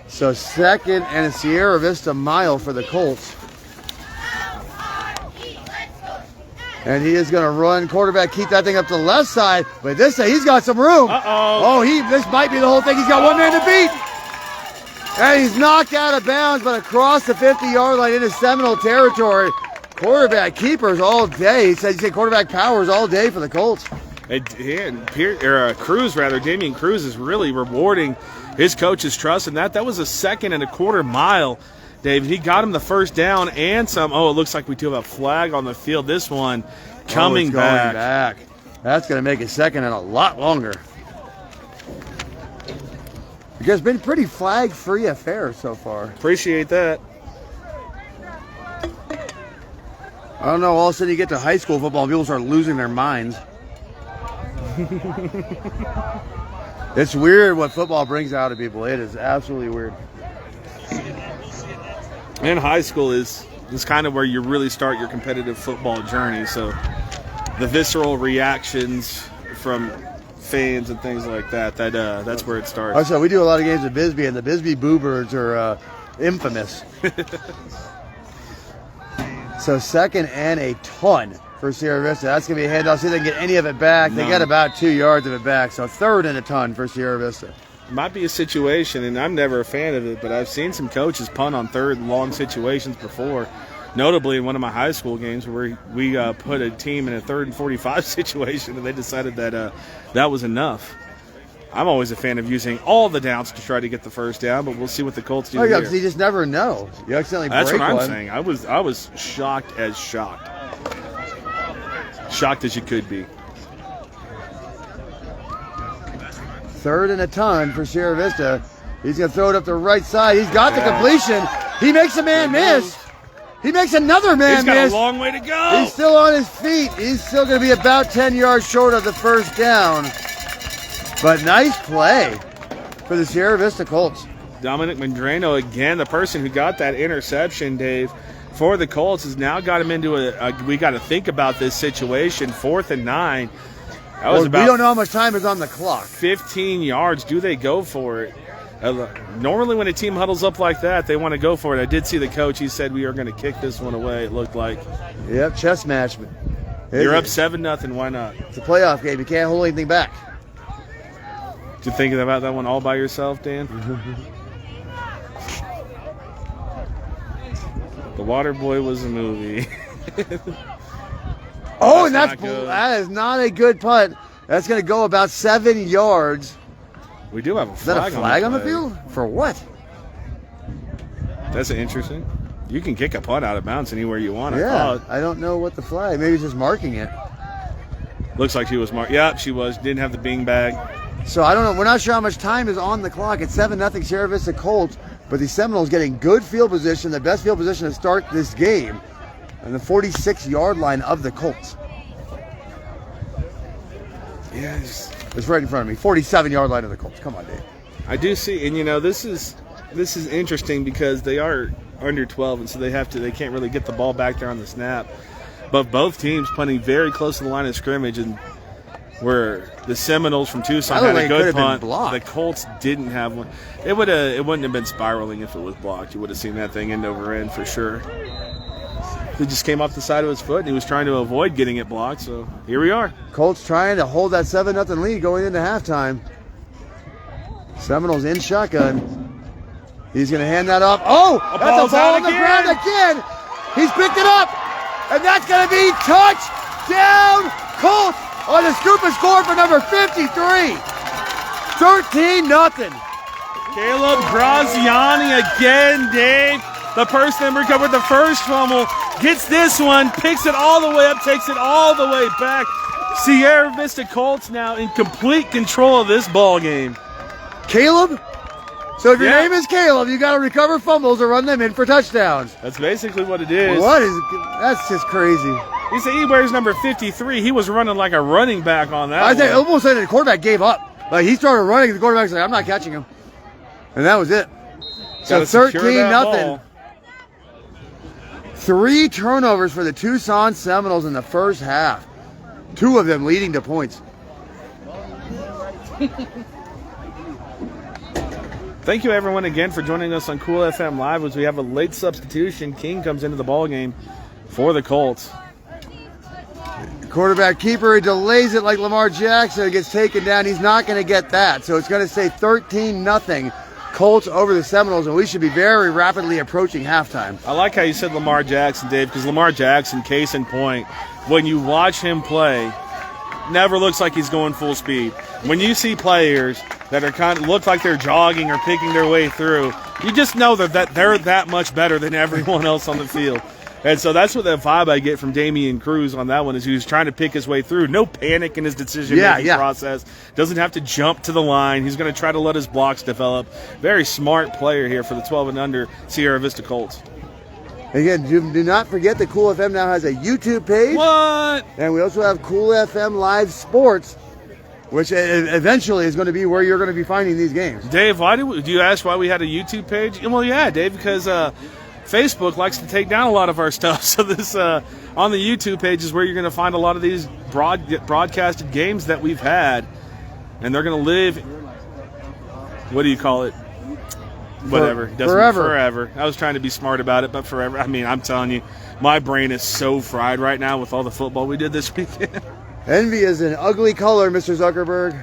So 2nd and a Sierra Vista mile for the Colts. And he is going to run quarterback, keep that thing up to the left side, but this time he's got some room. Uh-oh. This might be the whole thing. He's got one man to beat. And he's knocked out of bounds, but across the 50-yard line into Seminole territory. Quarterback keepers all day. He said quarterback powers all day for the Colts. Cruz, Damian Cruz is really rewarding his coach is trusting that. That was a 2.25 seconds mile, David. He got him the first down and some. Oh, it looks like we do have a flag on the field. This one coming back. That's going to make it second and a lot longer. Because it's been pretty flag-free affair so far. Appreciate that. I don't know, all of a sudden you get to high school football and people start losing their minds. It's weird what football brings out of people. It is absolutely weird. And high school is kind of where you really start your competitive football journey. So the visceral reactions from fans and things like that, that's where it starts. So we do a lot of games at Bisbee, and the Bisbee Boo-Birds are infamous. So second and a ton for Sierra Vista. That's going to be a handoff. See if they can get any of it back. They got about 2 yards of it back. So third and a ton for Sierra Vista. It might be a situation, and I'm never a fan of it, but I've seen some coaches punt on third and long situations before. Notably in one of my high school games where we put a team in a 3rd and 45 situation, and they decided that that was enough. I'm always a fan of using all the downs to try to get the first down, but we'll see what the Colts do here. Because you just never know. You accidentally That's break what I'm one. saying. I was shocked as shocked. Shocked as you could be. Third and a ton for Sierra Vista. He's going to throw it up the right side. He's got the completion. He makes a man miss. He makes another man miss. He's got a long way to go. He's still on his feet. He's still going to be about 10 yards short of the first down. But nice play for the Sierra Vista Colts. Dominic Medrano, again, the person who got that interception, Dave, for the Colts has now got him into we got to think about this situation, 4th and 9. That was about we don't know how much time is on the clock. 15 yards. Do they go for it? Normally when a team huddles up like that, they want to go for it. I did see the coach. He said we are going to kick this one away, it looked like. Yep, chess match. You're up 7-0. Why not? It's a playoff game. You can't hold anything back. You thinking about that one all by yourself, Dan? The Water Boy was a movie. And that is not a good punt. That's going to go about 7 yards. We do have a flag. Is that a flag on the field? For what? That's interesting. You can kick a punt out of bounds anywhere you want. Yeah, I don't know what the flag. Maybe it's just marking it. Looks like she was marked. Yep, she was. Didn't have the bing bag. So I don't know. We're not sure how much time is on the clock. It's 7-0 Sierra Vista Colts, but the Seminoles getting good field position, the best field position to start this game, on the 46-yard line of the Colts. Yes. It's right in front of me. 47-yard line of the Colts. Come on, Dave. I do see, and this is interesting because they are under 12, and so they can't really get the ball back there on the snap. But both teams punting very close to the line of scrimmage, and where the Seminoles from Tucson had a good punt, the Colts didn't have one. It wouldn't have been spiraling if it was blocked. You would have seen that thing end over end for sure. It just came off the side of his foot, and he was trying to avoid getting it blocked. So here we are. Colts trying to hold that 7-0 lead going into halftime. Seminoles in shotgun. He's going to hand that off. Oh, that's a ball on the ground again. He's picked it up, and that's going to be touchdown Colts on the scoop and score for number 53. 13-0. Caleb Graziani again, Dave. The person that recovered the first fumble gets this one, picks it all the way up, takes it all the way back. Sierra Vista Colts now in complete control of this ball game. Caleb? So if your name is Caleb, you got to recover fumbles or run them in for touchdowns. That's basically what it is. That's just crazy. He said he wears number 53. He was running like a running back on that. I almost said the quarterback gave up. Like he started running, the quarterback's like, I'm not catching him. And that was it. So 13-0. 3 turnovers for the Tucson Seminoles in the first half. 2 of them leading to points. Thank you, everyone, again for joining us on Cool FM Live as we have a late substitution. King comes into the ball game for the Colts. Quarterback keeper, he delays it like Lamar Jackson. It gets taken down. He's not going to get that. So it's going to say 13-0 Colts over the Seminoles, and we should be very rapidly approaching halftime. I like how you said Lamar Jackson, Dave, because Lamar Jackson, case in point, when you watch him play, never looks like he's going full speed. When you see players that are kind of look like they're jogging or picking their way through, you just know that they're that much better than everyone else on the field. And so that's what the vibe I get from Damian Cruz on that one is he was trying to pick his way through. No panic in his decision-making process. Doesn't have to jump to the line. He's going to try to let his blocks develop. Very smart player here for the 12 and under Sierra Vista Colts. Again, do not forget that Cool FM now has a YouTube page. What? And we also have Cool FM Live Sports, which eventually is going to be where you're going to be finding these games. Dave, do you ask why we had a YouTube page? Well, yeah, Dave, because Facebook likes to take down a lot of our stuff. So this on the YouTube page is where you're going to find a lot of these broadcasted games that we've had. And they're going to live, what do you call it? Whatever. Forever. I was trying to be smart about it, but forever. I mean, I'm telling you, my brain is so fried right now with all the football we did this weekend. Envy is an ugly color, Mr. Zuckerberg.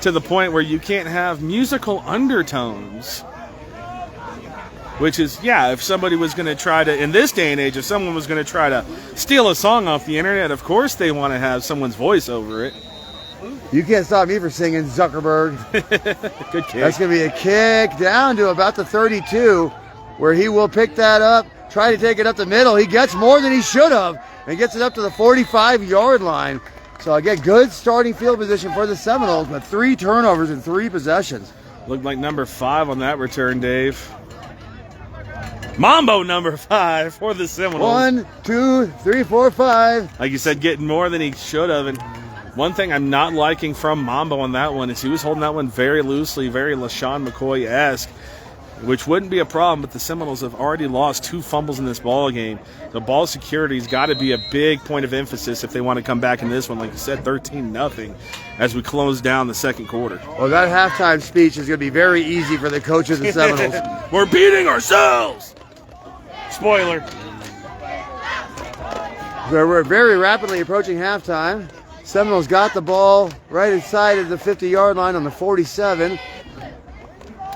To the point where you can't have musical undertones. Which is, yeah, if somebody was going to try to, in this day and age, if someone was going to try to steal a song off the internet, of course they want to have someone's voice over it. You can't stop me from singing, Zuckerberg. Good kick. That's going to be a kick down to about the 32, where he will pick that up, try to take it up the middle. He gets more than he should have, and gets it up to the 45-yard line. So again, good starting field position for the Seminoles, but 3 turnovers in 3 possessions. Looked like number 5 on that return, Dave. Mambo number 5 for the Seminoles. 1, 2, 3, 4, 5. Like you said, getting more than he should have. And one thing I'm not liking from Mambo on that one is he was holding that one very loosely, very LaShawn McCoy-esque, which wouldn't be a problem, but the Seminoles have already lost 2 fumbles in this ball game. The ball security's got to be a big point of emphasis if they want to come back in this one. Like you said, 13-0 as we close down the second quarter. Well, that halftime speech is going to be very easy for the coach of the Seminoles. We're beating ourselves! Spoiler. We're very rapidly approaching halftime. Seminoles got the ball right inside of the 50-yard line on the 47.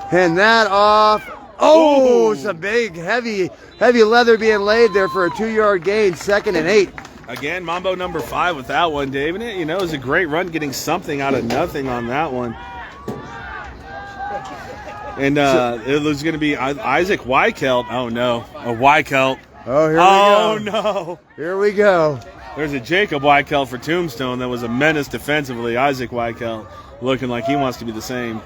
Hand that off. Oh, some big, heavy leather being laid there for a 2-yard gain, 2nd and 8. Again, Mambo number 5 with that one, Dave. And it was a great run getting something out of nothing on that one. And it was going to be Isaac Weikelt. Oh, no. A Weikelt. Oh, here we go. Oh, no. Here we go. There's a Jacob Weikelt for Tombstone that was a menace defensively. Isaac Weikelt looking like he wants to be the same.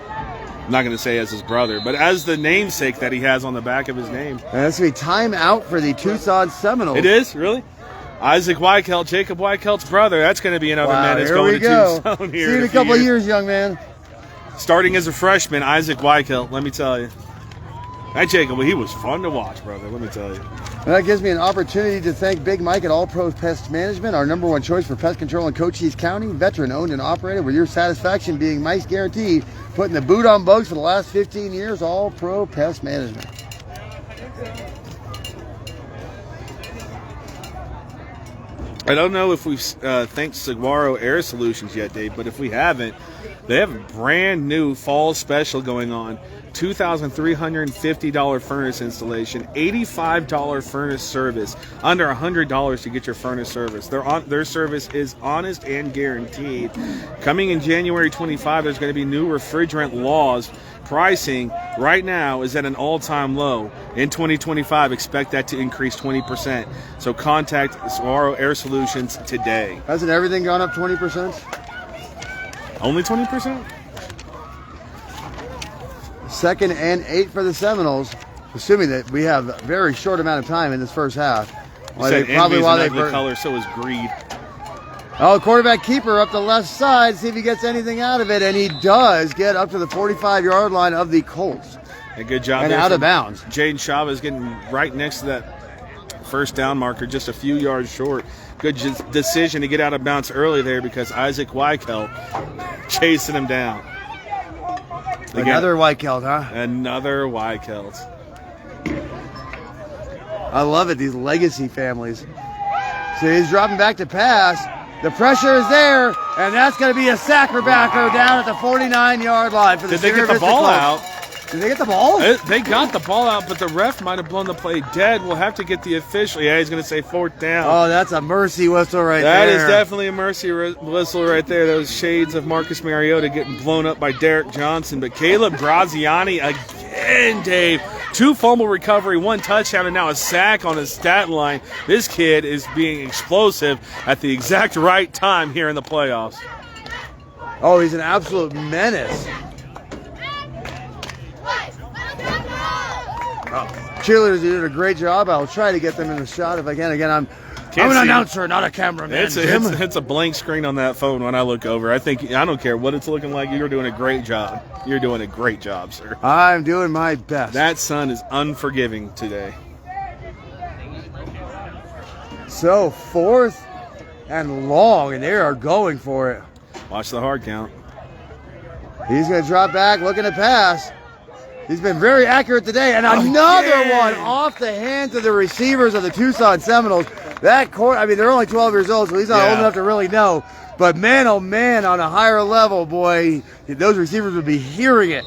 I'm not going to say as his brother, but as the namesake that he has on the back of his name. And that's going to be timeout for the Tucson Seminoles. It is? Really? Isaac Weikelt, Jacob Weikelt's brother. That's going to be another menace going to Tucson here. See you in a couple of years, young man. Starting as a freshman, Isaac Weikelt, let me tell you. That Jacob, he was fun to watch, brother, let me tell you. And that gives me an opportunity to thank Big Mike at All Pros Pest Management, our #1 choice for pest control in Cochise County, veteran owned and operated, with your satisfaction being Mike's guarantee, putting the boot on bugs for the last 15 years, All Pro Pest Management. I don't know if we've thanked Saguaro Air Solutions yet, Dave, but if we haven't, they have a brand new fall special going on. $2,350 furnace installation, $85 furnace service, under $100 to get your furnace service. Their service is honest and guaranteed. Coming in January 25, there's going to be new refrigerant laws. Pricing right now is at an all-time low. In 2025, expect that to increase 20%. So contact Saguaro Air Solutions today. Hasn't everything gone up 20%? Only 20%? 2nd and 8 for the Seminoles, assuming that we have a very short amount of time in this first half. Probably while they color, so is greed. Oh, quarterback keeper up the left side, see if he gets anything out of it, and he does get up to the 45-yard line of the Colts. A good job and there out of bounds. Jaden Chavez getting right next to that first down marker, just a few yards short. Good decision to get out of bounds early there because Isaac Weikelt chasing him down. Again, another Weikelt, huh? Another Weikelt. I love it, these legacy families. So he's dropping back to pass. The pressure is there, and that's going to be a sack for backer down at the 49-yard line for the Did they get the ball out? Did they get the ball? They got the ball out, but the ref might have blown the play dead. We'll have to get the official. Yeah, he's going to say 4th down. Oh, that's a mercy whistle right there. That is definitely a mercy whistle right there. Those shades of Marcus Mariota getting blown up by Derek Johnson. But Caleb Graziani again, Dave. 2 fumble recovery, 1 touchdown, and now a sack on his stat line. This kid is being explosive at the exact right time here in the playoffs. Oh, he's an absolute menace. Cheerleaders did a great job. I'll try to get them in the shot if I can. Again, I'm an announcer, not a cameraman. It's a blank screen on that phone when I look over. I don't care what it's looking like. You're doing a great job. You're doing a great job, sir. I'm doing my best. That sun is unforgiving today. So 4th and long, and they are going for it. Watch the hard count. He's going to drop back, looking to pass. He's been very accurate today, and another one off the hands of the receivers of the Tucson Seminoles. That court, I mean, they're only 12 years old, so he's not old enough to really know. But man, oh man, on a higher level, boy, those receivers would be hearing it.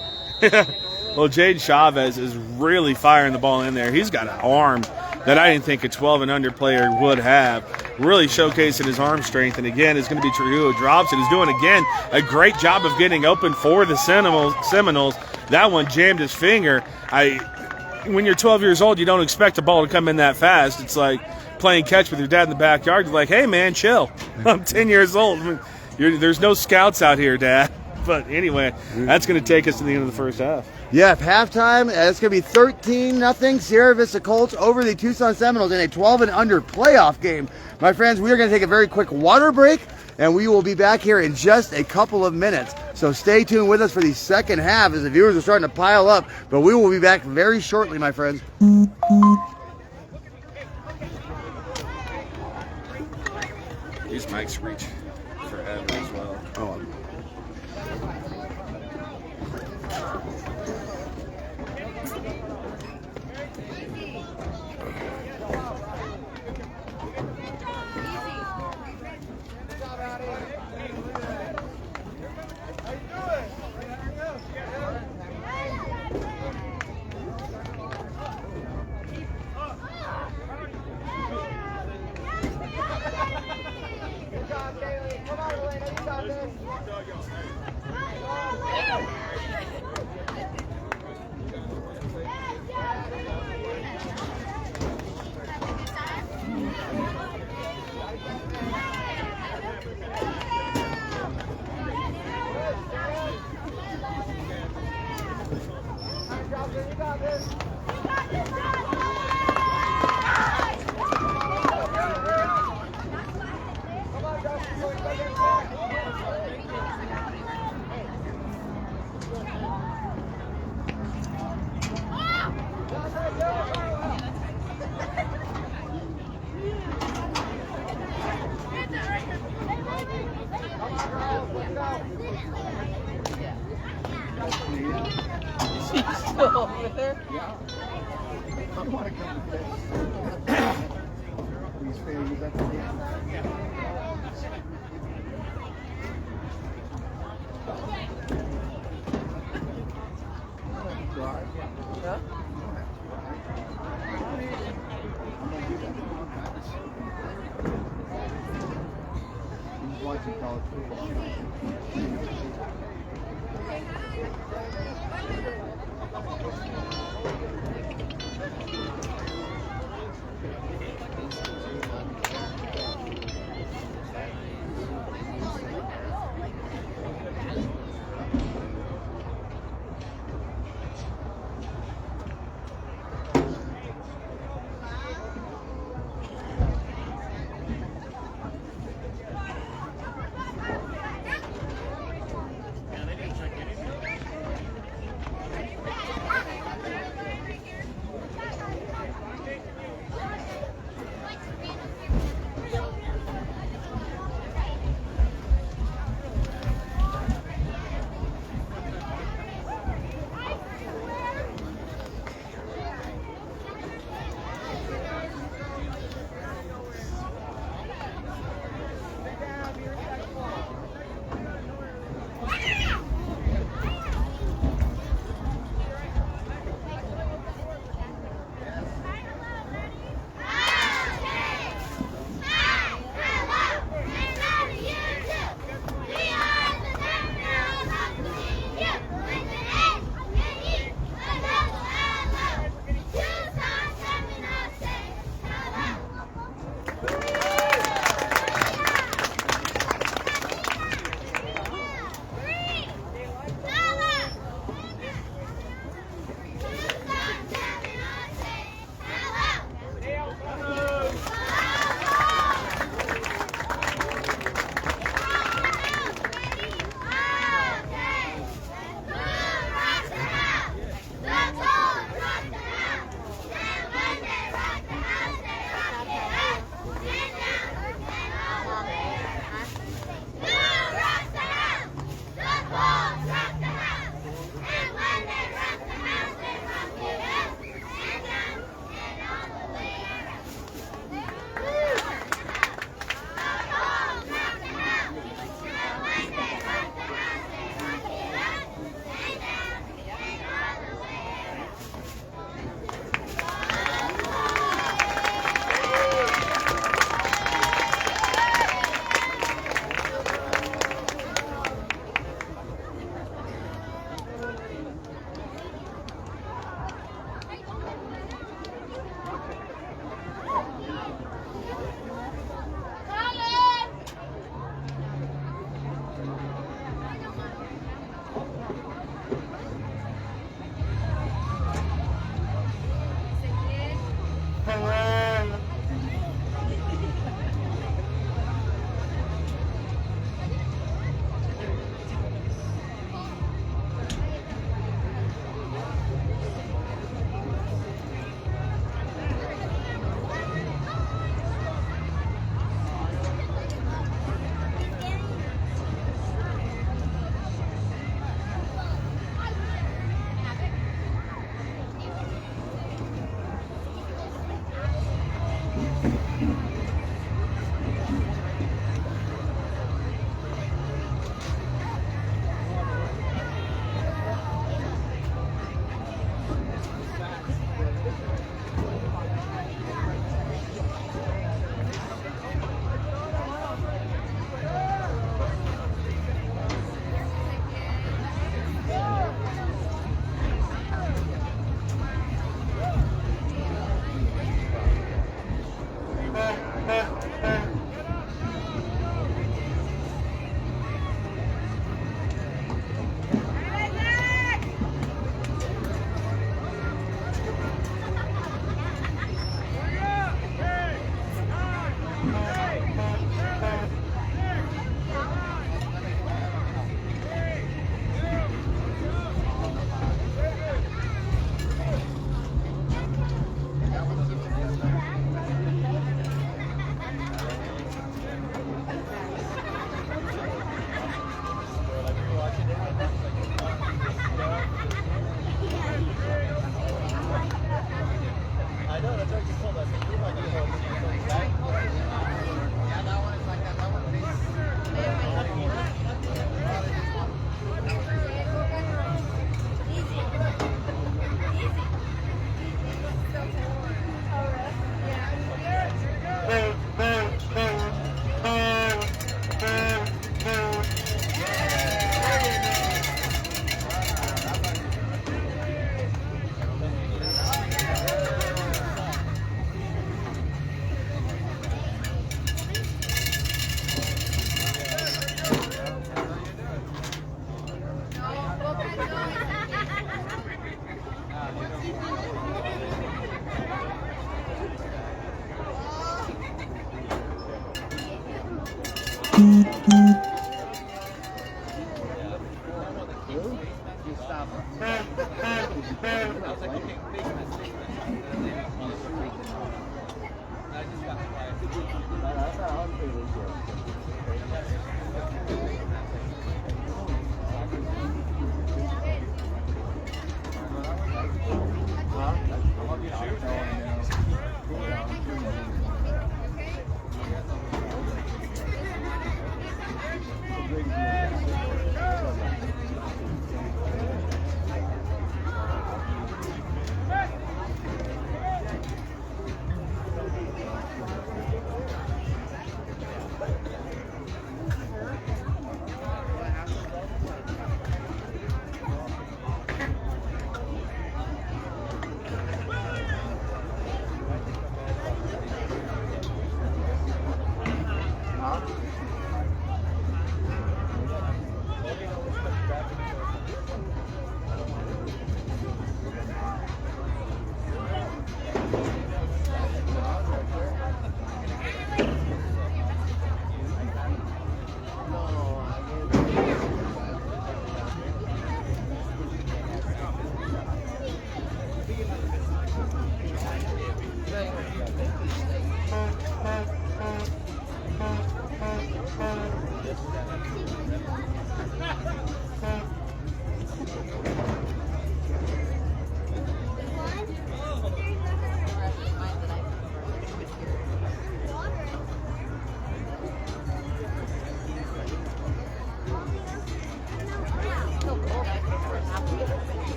Well, Jade Chavez is really firing the ball in there. He's got an arm that I didn't think a 12 and under player would have. Really showcasing his arm strength. And again, it's going to be Trujillo drops it. He's doing, again, a great job of getting open for the Seminoles. That one jammed his finger. When you're 12 years old, you don't expect a ball to come in that fast. It's like playing catch with your dad in the backyard. You're like, hey, man, chill. I'm 10 years old. There's no scouts out here, Dad. But anyway, that's going to take us to the end of the first half. Yeah, halftime, it's going to be 13-0 Sierra Vista Colts over the Tucson Seminoles in a 12 and under playoff game. My friends, we are going to take a very quick water break, and we will be back here in just a couple of minutes. So stay tuned with us for the second half as the viewers are starting to pile up, but we will be back very shortly, my friends. These mics reach forever as well. Oh.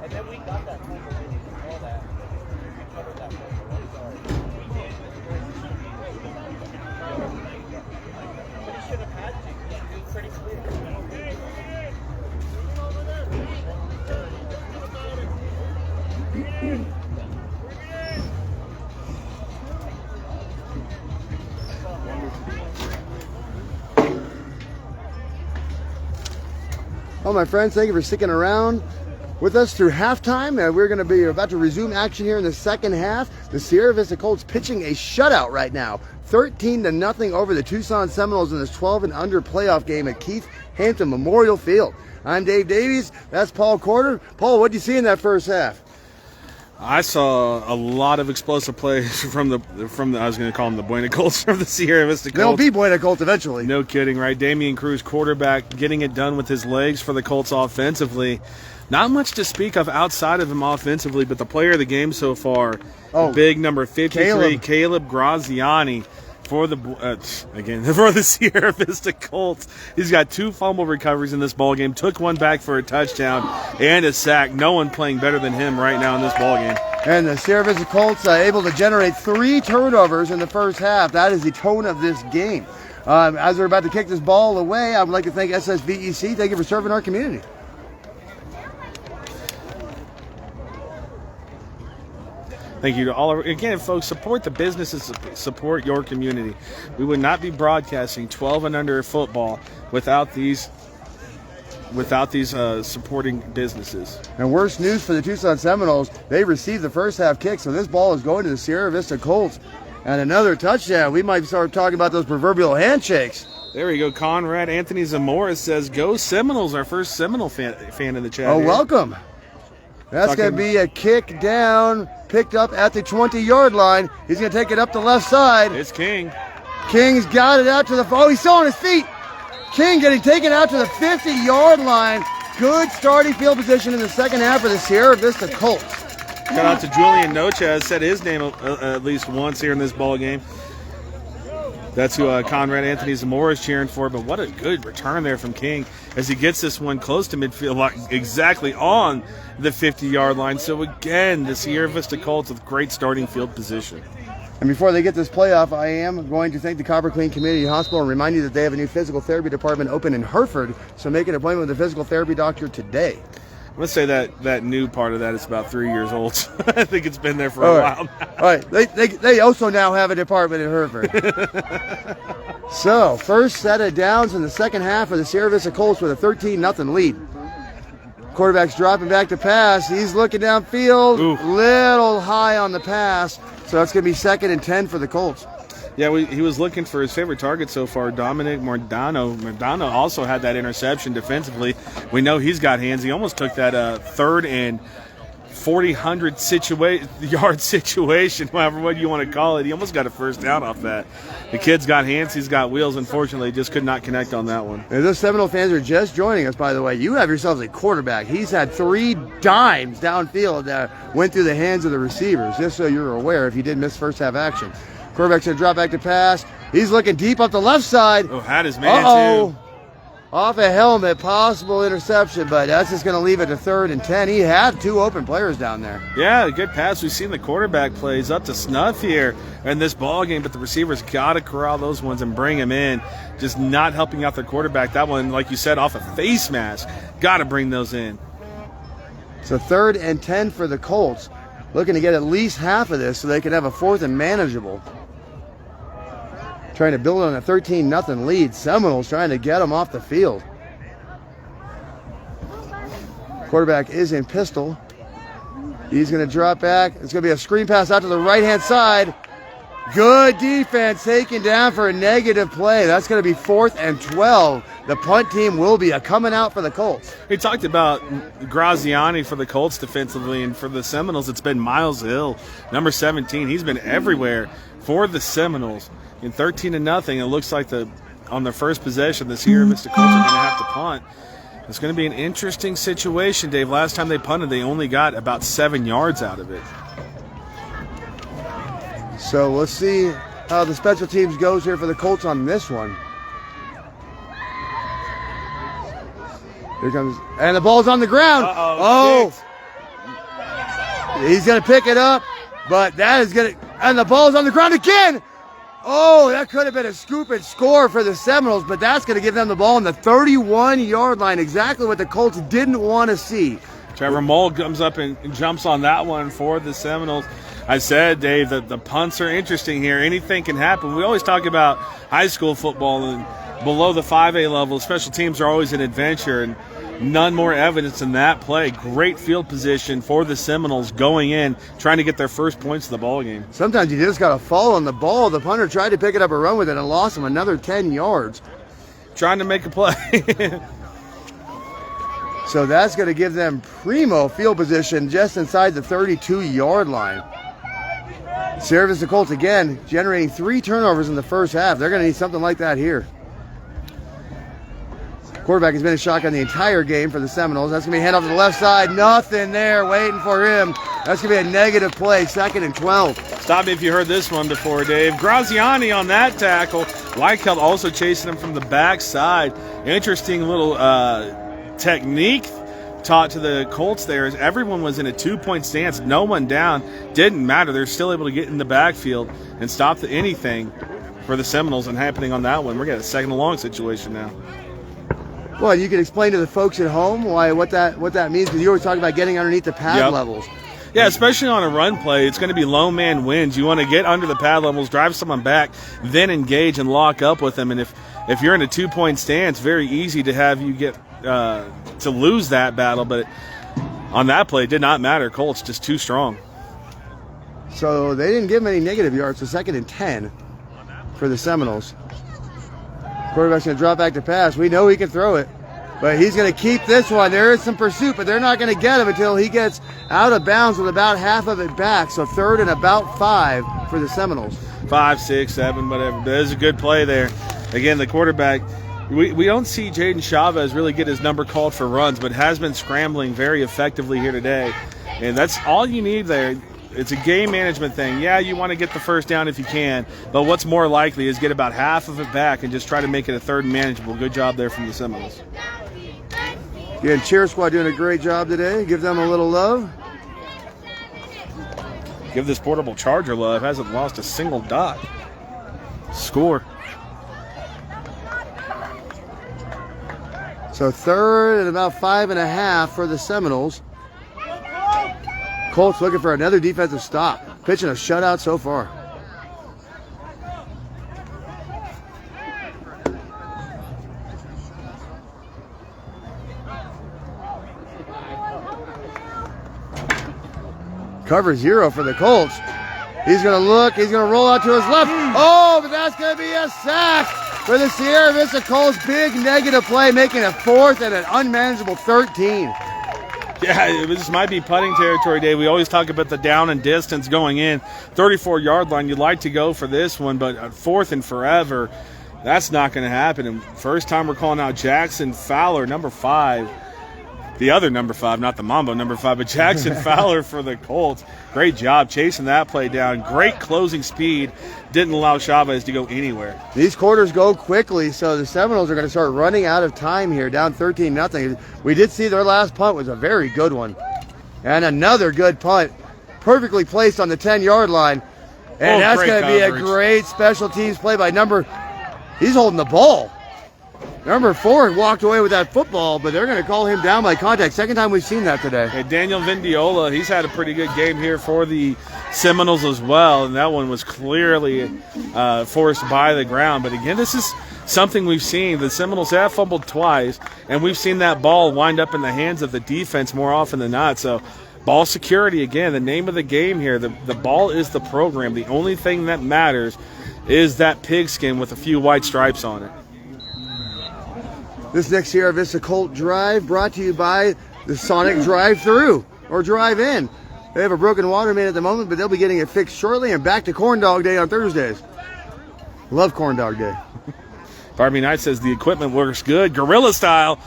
And then we got that full all that. We covered that full. Well, my friends, thank you for sticking around with us through halftime. We're going to be about to resume action here in the second half. The Sierra Vista Colts pitching a shutout right now, 13-0 over the Tucson Seminoles in this 12 and under playoff game at Keith Hampton Memorial Field. I'm Dave Davies. That's Paul Corder. Paul, what did you see in that first half? I saw a lot of explosive plays from the I was going to call them the Buena Colts, from the Sierra Vista Colts. They'll be Buena Colts eventually. No kidding, right? Damian Cruz, quarterback, getting it done with his legs for the Colts offensively. Not much to speak of outside of him offensively, but the player of the game so far, big number 53, Caleb Graziani, for the for the Sierra Vista Colts. He's got 2 fumble recoveries in this ballgame, took one back for a touchdown and a sack. No one playing better than him right now in this ballgame. And the Sierra Vista Colts able to generate 3 turnovers in the first half. That is the tone of this game. As we're about to kick this ball away, I would like to thank SSVEC. Thank you for serving our community. Thank you to all. Again, folks, support the businesses, support your community. We would not be broadcasting 12 and under football without these supporting businesses. And worse news for the Tucson Seminoles, they received the first half kick, so this ball is going to the Sierra Vista Colts. And another touchdown. We might start talking about those proverbial handshakes. There we go. Conrad Anthony Zamora says, "Go Seminoles!" Our first Seminole fan in the chat. Oh, here. Welcome. That's going to be a kick down, picked up at the 20-yard line. He's going to take it up the left side. It's King. King's got it out to the... Oh, he's still on his feet. King getting taken out to the 50-yard line. Good starting field position in the second half for the Sierra Vista Colts. Shout out to Julian Nocha, has said his name at least once here in this ball game. That's who Conrad Anthony Zamora is cheering for, but what a good return there from King as he gets this one close to midfield, exactly on the 50-yard line. So again, the Sierra Vista Colts with great starting field position. And before they get this playoff, I am going to thank the Copper Queen Community Hospital and remind you that they have a new physical therapy department open in Hereford, so make an appointment with a physical therapy doctor today. I'm going to say that new part of that is about 3 years old. I think it's been there for a while now. All right. They also now have a department in Hereford. So, first set of downs in the second half of the Sierra Vista Colts with a 13-0 lead. Quarterback's dropping back to pass. He's looking downfield. Oof. Little high on the pass. So that's going to be 2nd and 10 for the Colts. Yeah, he was looking for his favorite target so far, Dominic Mordano. Mordano also had that interception defensively. We know he's got hands. He almost took that 3rd and 40-yard situation, however what you want to call it. He almost got a first down off that. The kid's got hands, he's got wheels. Unfortunately, just could not connect on that one. And those Seminole fans are just joining us, by the way. You have yourselves a quarterback. He's had 3 dimes downfield that went through the hands of the receivers, just so you're aware if you did miss first half action. Quarterback's going to drop back to pass. He's looking deep up the left side. Oh, had his man too. Off a helmet, possible interception, but that's just going to leave it to 3rd and 10. He had 2 open players down there. Yeah, a good pass. We've seen the quarterback plays up to snuff here in this ball game, but the receivers got to corral those ones and bring them in. Just not helping out their quarterback. That one, like you said, off a face mask. Got to bring those in. So 3rd and 10 for the Colts. Looking to get at least half of this so they can have a 4th and manageable. Trying to build on a 13-0 lead. Seminoles trying to get them off the field. Quarterback is in pistol. He's going to drop back. It's going to be a screen pass out to the right-hand side. Good defense taken down for a negative play. That's going to be 4th and 12. The punt team will be coming out for the Colts. We talked about Graziani for the Colts defensively, and for the Seminoles, it's been Miles Hill, number 17. He's been everywhere for the Seminoles. In 13-0, it looks like on the first possession, the Sierra Vista Colts are going to have to punt. It's going to be an interesting situation, Dave. Last time they punted, they only got about 7 yards out of it. So let's see how the special teams goes here for the Colts on this one. Here comes, and the ball's on the ground. He's going to pick it up, but that is going to, and the ball's on the ground again. Oh, that could have been a scoop and score for the Seminoles, but that's going to give them the ball on the 31-yard line, exactly what the Colts didn't want to see. Trevor Moll comes up and jumps on that one for the Seminoles. I said, Dave, that the punts are interesting here. Anything can happen. We always talk about high school football and below the 5A level, special teams are always an adventure. And none more evidence than that play. Great field position for the Seminoles going in, trying to get their first points of the ball game. Sometimes you just got to fall on the ball. The punter tried to pick it up and run with it and lost him another 10 yards. Trying to make a play. So that's going to give them primo field position just inside the 32-yard line. Sierra Vista Colts again generating 3 turnovers in the first half. They're going to need something like that here. Quarterback has been in shotgun the entire game for the Seminoles. That's going to be a hand off to the left side. Nothing there waiting for him. That's going to be a negative play, 2nd and 12. Stop me if you heard this one before, Dave. Graziani on that tackle. Weichelt also chasing him from the backside. Interesting little technique taught to the Colts there, as everyone was in a 2-point stance, no one down. Didn't matter. They're still able to get in the backfield and stop anything for the Seminoles, and happening on that one. We're getting a 2nd and long situation now. Well, you can explain to the folks at home what that means, because you were talking about getting underneath the pad levels. Yeah, especially on a run play, it's going to be lone man wins. You want to get under the pad levels, drive someone back, then engage and lock up with them. And if you're in a 2-point stance, very easy to have you get to lose that battle. But on that play, it did not matter. Colts just too strong. So they didn't give him any negative yards. So 2nd and 10 for the Seminoles. Quarterback's going to drop back to pass. We know he can throw it, but he's going to keep this one. There is some pursuit, but they're not going to get him until he gets out of bounds with about half of it back. So 3rd and about 5 for the Seminoles. 5, 6, 7, whatever. But it's a good play there. Again, the quarterback, we don't see Jaden Chavez really get his number called for runs, but has been scrambling very effectively here today. And that's all you need there. It's a game management thing. Yeah, you want to get the first down if you can, but what's more likely is get about half of it back and just try to make it a 3rd and manageable. Good job there from the Seminoles. Again, Cheer Squad doing a great job today. Give them a little love. Give this portable Charger love. Hasn't lost a single dot. Score. So 3rd and about 5.5 for the Seminoles. Colts looking for another defensive stop. Pitching a shutout so far. Cover 0 for the Colts. He's going to look. He's going to roll out to his left. Oh, but that's going to be a sack for the Sierra Vista Colts. Big negative play, making it 4th and an unmanageable 13. Yeah, this might be putting territory, Dave. We always talk about the down and distance going in. 34-yard line, you'd like to go for this one, but 4th and forever, that's not going to happen. And first time we're calling out Jackson Fowler, number 5. The other number 5, not the Mambo number 5, but Jackson Fowler for the Colts. Great job chasing that play down. Great closing speed. Didn't allow Chavez to go anywhere. These quarters go quickly, so the Seminoles are going to start running out of time here, down 13-0. We did see their last punt was a very good one. And another good punt, perfectly placed on the 10-yard line. And that's going to be a great special teams play by he's holding the ball. Number 4 walked away with that football, but they're going to call him down by contact. Second time we've seen that today. Hey, Daniel Vindiola, he's had a pretty good game here for the Seminoles as well, and that one was clearly forced by the ground. But again, this is something we've seen. The Seminoles have fumbled twice, and we've seen that ball wind up in the hands of the defense more often than not. So ball security, again, the name of the game here. The ball is the program. The only thing that matters is that pigskin with a few white stripes on it. This next Sierra Vista Colt Drive brought to you by the Sonic Drive-Thru or Drive-In. They have a broken water main at the moment, but they'll be getting it fixed shortly, and back to Corn Dog Day on Thursdays. Love Corn Dog Day. Barbie Knight says the equipment works good. Gorilla style.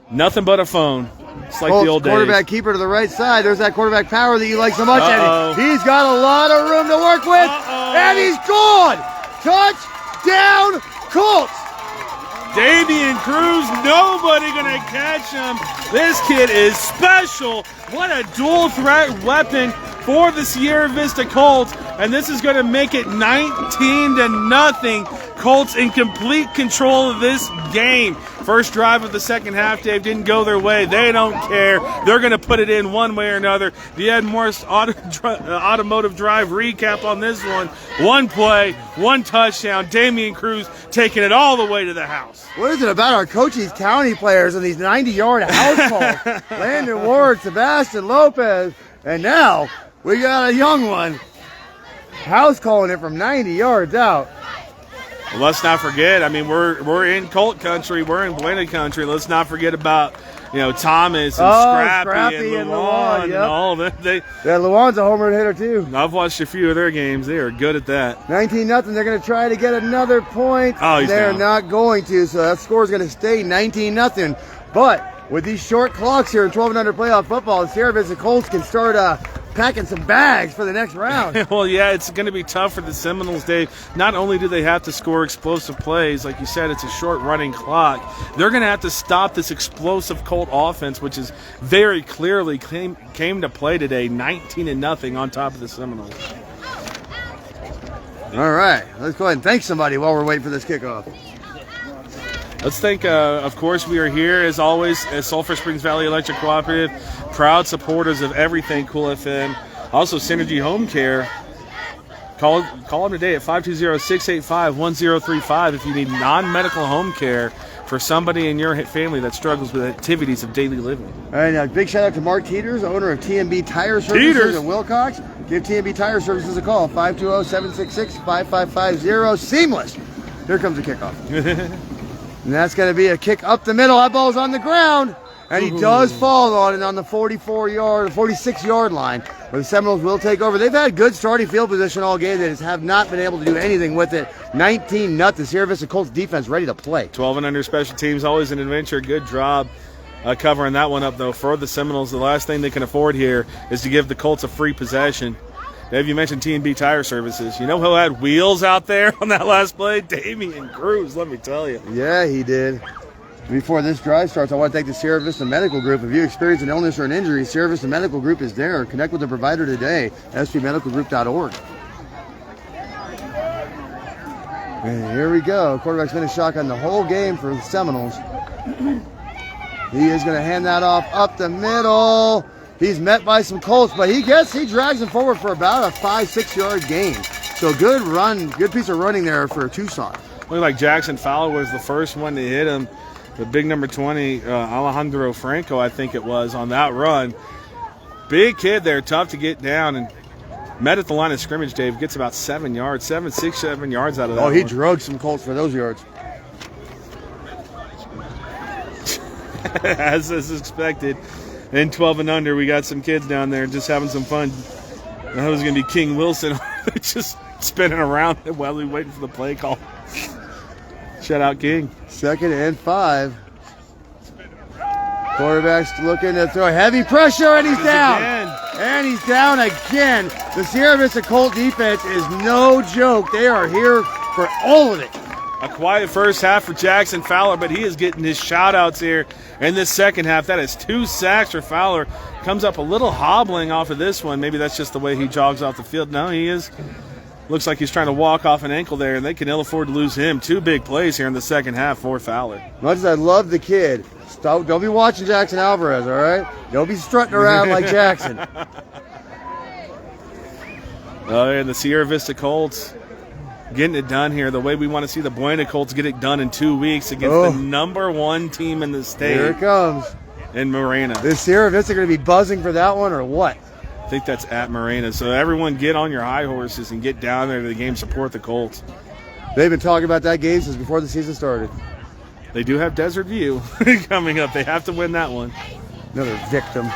Nothing but a phone. It's like Colts the old days. Quarterback keeper to the right side. There's that quarterback power that you like so much. And he's got a lot of room to work with. And he's gone. Touchdown, Colts. Davian Cruz, nobody going to catch him. This kid is special. What a dual threat weapon for the Sierra Vista Colts. and this is going to make it 19-0. Colts in complete control of this game. First drive of the second half, Dave, didn't go their way. They don't care. They're going to put it in one way or another. The Ed Morse Automotive Drive recap on this one. One play, one touchdown. Damian Cruz taking it all the way to the house. What is it about our Cochise County players and these 90-yard house calls? Landon Ward, Sebastian Lopez, and now we got a young one house calling it from 90 yards out. Well, let's not forget, I mean, we're in Colt country, we're in Buena country. Let's not forget about, Thomas and Scrappy and Luan, and all of them. Yeah, Luan's a homer hitter too. I've watched a few of their games. They are good at that. 19-0. They're going to try to get another point. Oh, he's They're down. not going to, so that score is going to stay 19-0. But with these short clocks here in 12 and under playoff football, the Sierra Vista Colts can start packing some bags for the next round. Well, yeah, it's going to be tough for the Seminoles, Dave. Not only do they have to score explosive plays, like you said, it's a short running clock. They're going to have to stop this explosive Colt offense, which is very clearly came to play today, 19-0 on top of the Seminoles. All right, let's go ahead and thank somebody while we're waiting for this kickoff. Let's thank, of course, we are here, as always, as Sulphur Springs Valley Electric Cooperative, proud supporters of everything Cool FM. Also, Synergy Home Care. Call them today at 520-685-1035 if you need non-medical home care for somebody in your family that struggles with activities of daily living. All right, big shout out to Mark Teeters, owner of TMB Tire Services in Wilcox. Give TMB Tire Services a call, 520-766-5550. Seamless. Here comes the kickoff. And that's going to be a kick up the middle. That ball's on the ground. And he does fall on it on the 46-yard line. But the Seminoles will take over. They've had good starting field position all game. They just have not been able to do anything with it. 19-0. The Sierra Vista Colts defense ready to play. 12 and under special teams, always an adventure. Good job covering that one up, though. For the Seminoles, the last thing they can afford here is to give the Colts a free possession. Dave, you mentioned T&B Tire Services. You know who had wheels out there on that last play? Damian Cruz, let me tell you. Yeah, he did. Before this drive starts, I want to thank the Sierra Vista Medical Group. If you experience an illness or an injury, Sierra Vista Medical Group is there. Connect with the provider today, svmedicalgroup.org. And here we go. Quarterback's been a shotgun the whole game for the Seminoles. He is going to hand that off up the middle. He's met by some Colts, but he drags him forward for about a 5-6 yard gain. So good run, good piece of running there for Tucson. Looked like Jackson Fowler was the first one to hit him. The big number 20, Alejandro Franco, I think it was, on that run. Big kid there, tough to get down, and met at the line of scrimmage, Dave. Gets about 7 yards, 7 yards out of that. Oh, he drug some Colts for those yards. As is expected. In 12 and under, we got some kids down there just having some fun. That was going to be King Wilson just spinning around while we waiting for the play call. Shout out, King. 2nd and 5. Quarterback's looking to throw heavy pressure, and he's down. Again. And he's down again. The Sierra Vista Colt defense is no joke. They are here for all of it. A quiet first half for Jackson Fowler, but he is getting his shout-outs here in this second half. That is 2 sacks for Fowler. Comes up a little hobbling off of this one. Maybe that's just the way he jogs off the field. No, he is. Looks like he's trying to walk off an ankle there, and they can ill afford to lose him. 2 big plays here in the second half for Fowler. Much as I love the kid, don't be watching Jackson Alvarez, all right? Don't be strutting around like Jackson. And the Sierra Vista Colts getting it done here the way we want to see the Buena Colts get it done in 2 weeks against the number 1 team in the state. Here it comes. In Morena. Is Sierra Vista going to be buzzing for that one or what? I think that's at Morena. So everyone get on your high horses and get down there to the game, support the Colts. They've been talking about that game since before the season started. They do have Desert View coming up. They have to win that one. Another victim.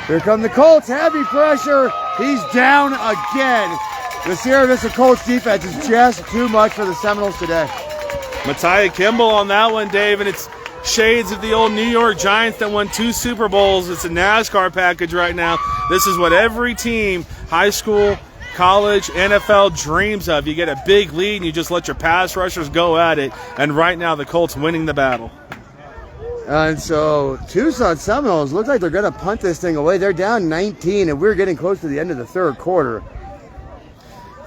Here come the Colts. Heavy pressure. He's down again. The Sierra Vista Colts defense is just too much for the Seminoles today. Matiah Kimball on that one, Dave, and it's shades of the old New York Giants that won 2 Super Bowls. It's a NASCAR package right now. This is what every team, high school, college, NFL, dreams of. You get a big lead and you just let your pass rushers go at it. And right now the Colts winning the battle. And so Tucson Seminoles look like they're going to punt this thing away. They're down 19, and we're getting close to the end of the third quarter.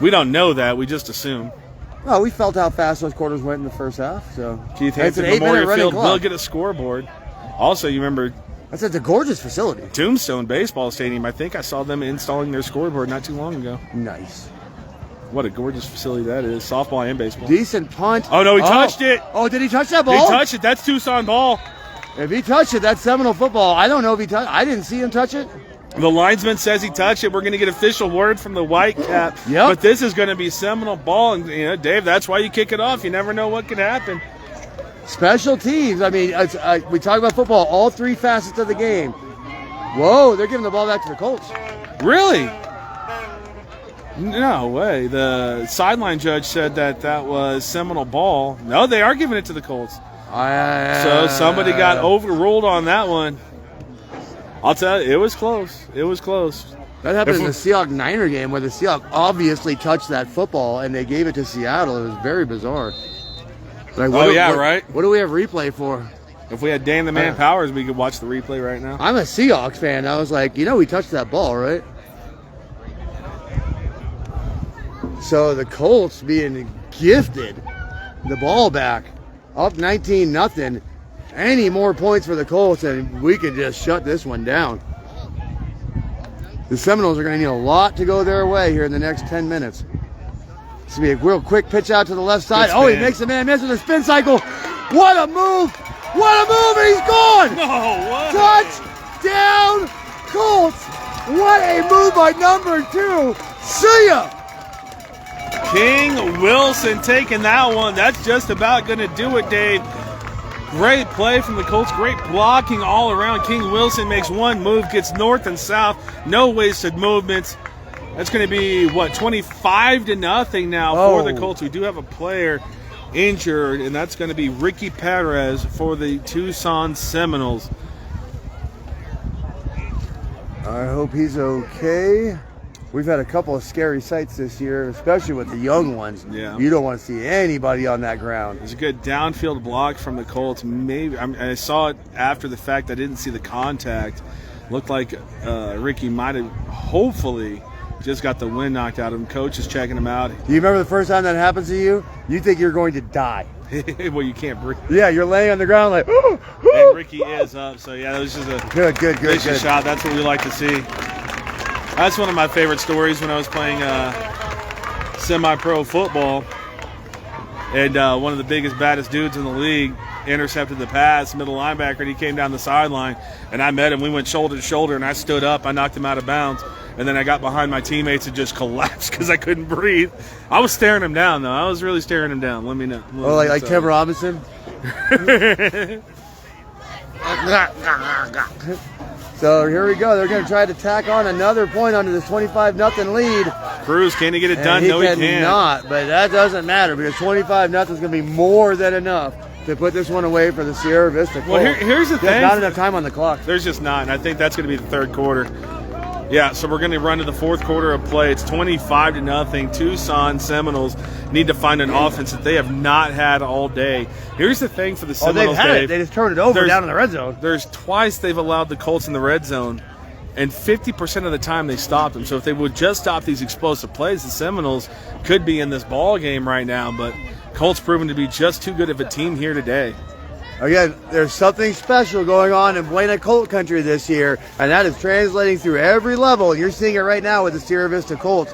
We don't know that. We just assume. Well, we felt how fast those quarters went in the first half. So Keith it's an Hampton 8-minute Memorial running Field clock. will get a scoreboard. Also, you remember That's a gorgeous facility. Tombstone Baseball Stadium. I think I saw them installing their scoreboard not too long ago. Nice. What a gorgeous facility that is. Softball and baseball. Decent punt. Oh, no, he touched it. Oh, did he touch that ball? He touched it. That's Tucson ball. If he touched it, that's Seminole football. I don't know if he touched. I didn't see him touch it. The linesman says he touched it. We're going to get official word from the White Cap. Yep. But this is going to be Seminole ball. And, Dave, that's why you kick it off. You never know what could happen. Special teams. I mean, we talk about football, all three facets of the game. Whoa, they're giving the ball back to the Colts. Really? No way. The sideline judge said that was Seminole ball. No, they are giving it to the Colts. So somebody got overruled on that one. I'll tell you, it was close. It was close. That happened in the Seahawks-Niner game where the Seahawks obviously touched that football and they gave it to Seattle. It was very bizarre. Like, right? What do we have replay for? If we had Dan the Man Powers, we could watch the replay right now. I'm a Seahawks fan. I was like, we touched that ball, right? So the Colts being gifted the ball back, up 19-0. Any more points for the Colts, and we can just shut this one down. The Seminoles are going to need a lot to go their way here in the next 10 minutes. This will be a real quick pitch out to the left side. Oh, he makes a man miss with a spin cycle. What a move! What a move! And he's gone! No, what? Touchdown, Colts! What a move by number 2. See ya! King Wilson taking that one. That's just about going to do it, Dave. Great play from the Colts. Great blocking all around. King Wilson makes one move, gets north and south. No wasted movements. That's going to be, 25-0 now for the Colts. We do have a player injured, and that's going to be Ricky Perez for the Tucson Seminoles. I hope he's okay. We've had a couple of scary sights this year, especially with the young ones. Yeah. You don't want to see anybody on that ground. There's a good downfield block from the Colts. Maybe I saw it after the fact. I didn't see the contact. Looked like Ricky might have, hopefully, just got the wind knocked out of him. Coach is checking him out. Do you remember the first time that happens to you? You think you're going to die. Well, you can't breathe. Yeah, you're laying on the ground like, and Ricky is up. So, yeah, that was just a good shot. That's what we like to see. That's one of my favorite stories when I was playing semi-pro football. And one of the biggest, baddest dudes in the league intercepted the pass, middle linebacker, and he came down the sideline. And I met him. We went shoulder to shoulder, and I stood up. I knocked him out of bounds. And then I got behind my teammates and just collapsed because I couldn't breathe. I was staring him down, though. I was really staring him down. Let me know. Oh, like Tim Robinson? So here we go. They're going to try to tack on another point onto this 25-0 lead. Cruz, can he get it done? No, he can't. He cannot, but that doesn't matter because 25-0 is going to be more than enough to put this one away for the Sierra Vista Colts. Well, here's the thing. Not enough time on the clock. There's just not, and I think that's going to be the third quarter. Yeah, so we're going to run to the fourth quarter of play. It's 25-0. Tucson Seminoles need to find an offense that they have not had all day. Here's the thing for the Seminoles, they've had it. They just turned it over down in the red zone. There's twice they've allowed the Colts in the red zone, and 50% of the time they stopped them. So if they would just stop these explosive plays, the Seminoles could be in this ball game right now. But Colts proven to be just too good of a team here today. Again, there's something special going on in Buena Colt country this year, and that is translating through every level. You're seeing it right now with the Sierra Vista Colts.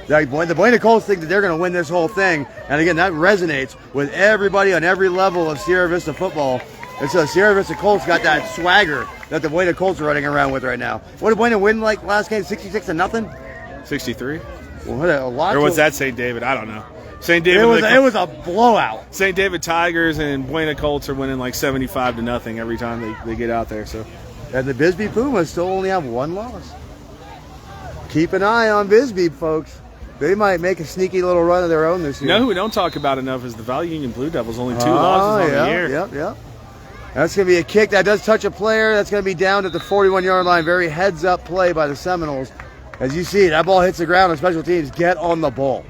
The Buena Colts think that they're going to win this whole thing, and again, that resonates with everybody on every level of Sierra Vista football. And so Sierra Vista Colts got that swagger that the Buena Colts are running around with right now. What did Buena win like last game, 66-0? 63? Well, what a lot. Or was that St. David? I don't know. St. David. It was a blowout. St. David Tigers and Buena Colts are winning like 75-0 every time they get out there. So, and the Bisbee Pumas still only have one loss. Keep an eye on Bisbee, folks. They might make a sneaky little run of their own this year. You know who we don't talk about enough is the Valley Union Blue Devils. Only 2 losses on the year. Yep. That's going to be a kick that does touch a player. That's going to be down at the 41-yard line. Very heads-up play by the Seminoles. As you see, that ball hits the ground on special teams. Get on the ball.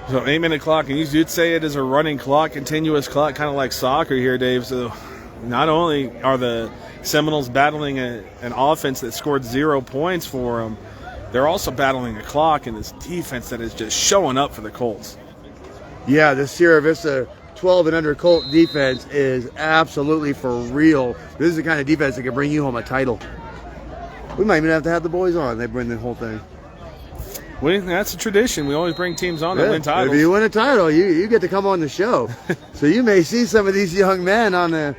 So 8-minute clock, and you did say it is a running clock, continuous clock, kind of like soccer here, Dave. So not only are the Seminoles battling an offense that scored 0 points for them, they're also battling a clock in this defense that is just showing up for the Colts. Yeah, the Sierra Vista 12 and under Colt defense is absolutely for real. This is the kind of defense that can bring you home a title. We might even have to have the boys on. They bring the whole thing. That's a tradition. We always bring teams on that win titles. If you win a title, you get to come on the show. So you may see some of these young men on the,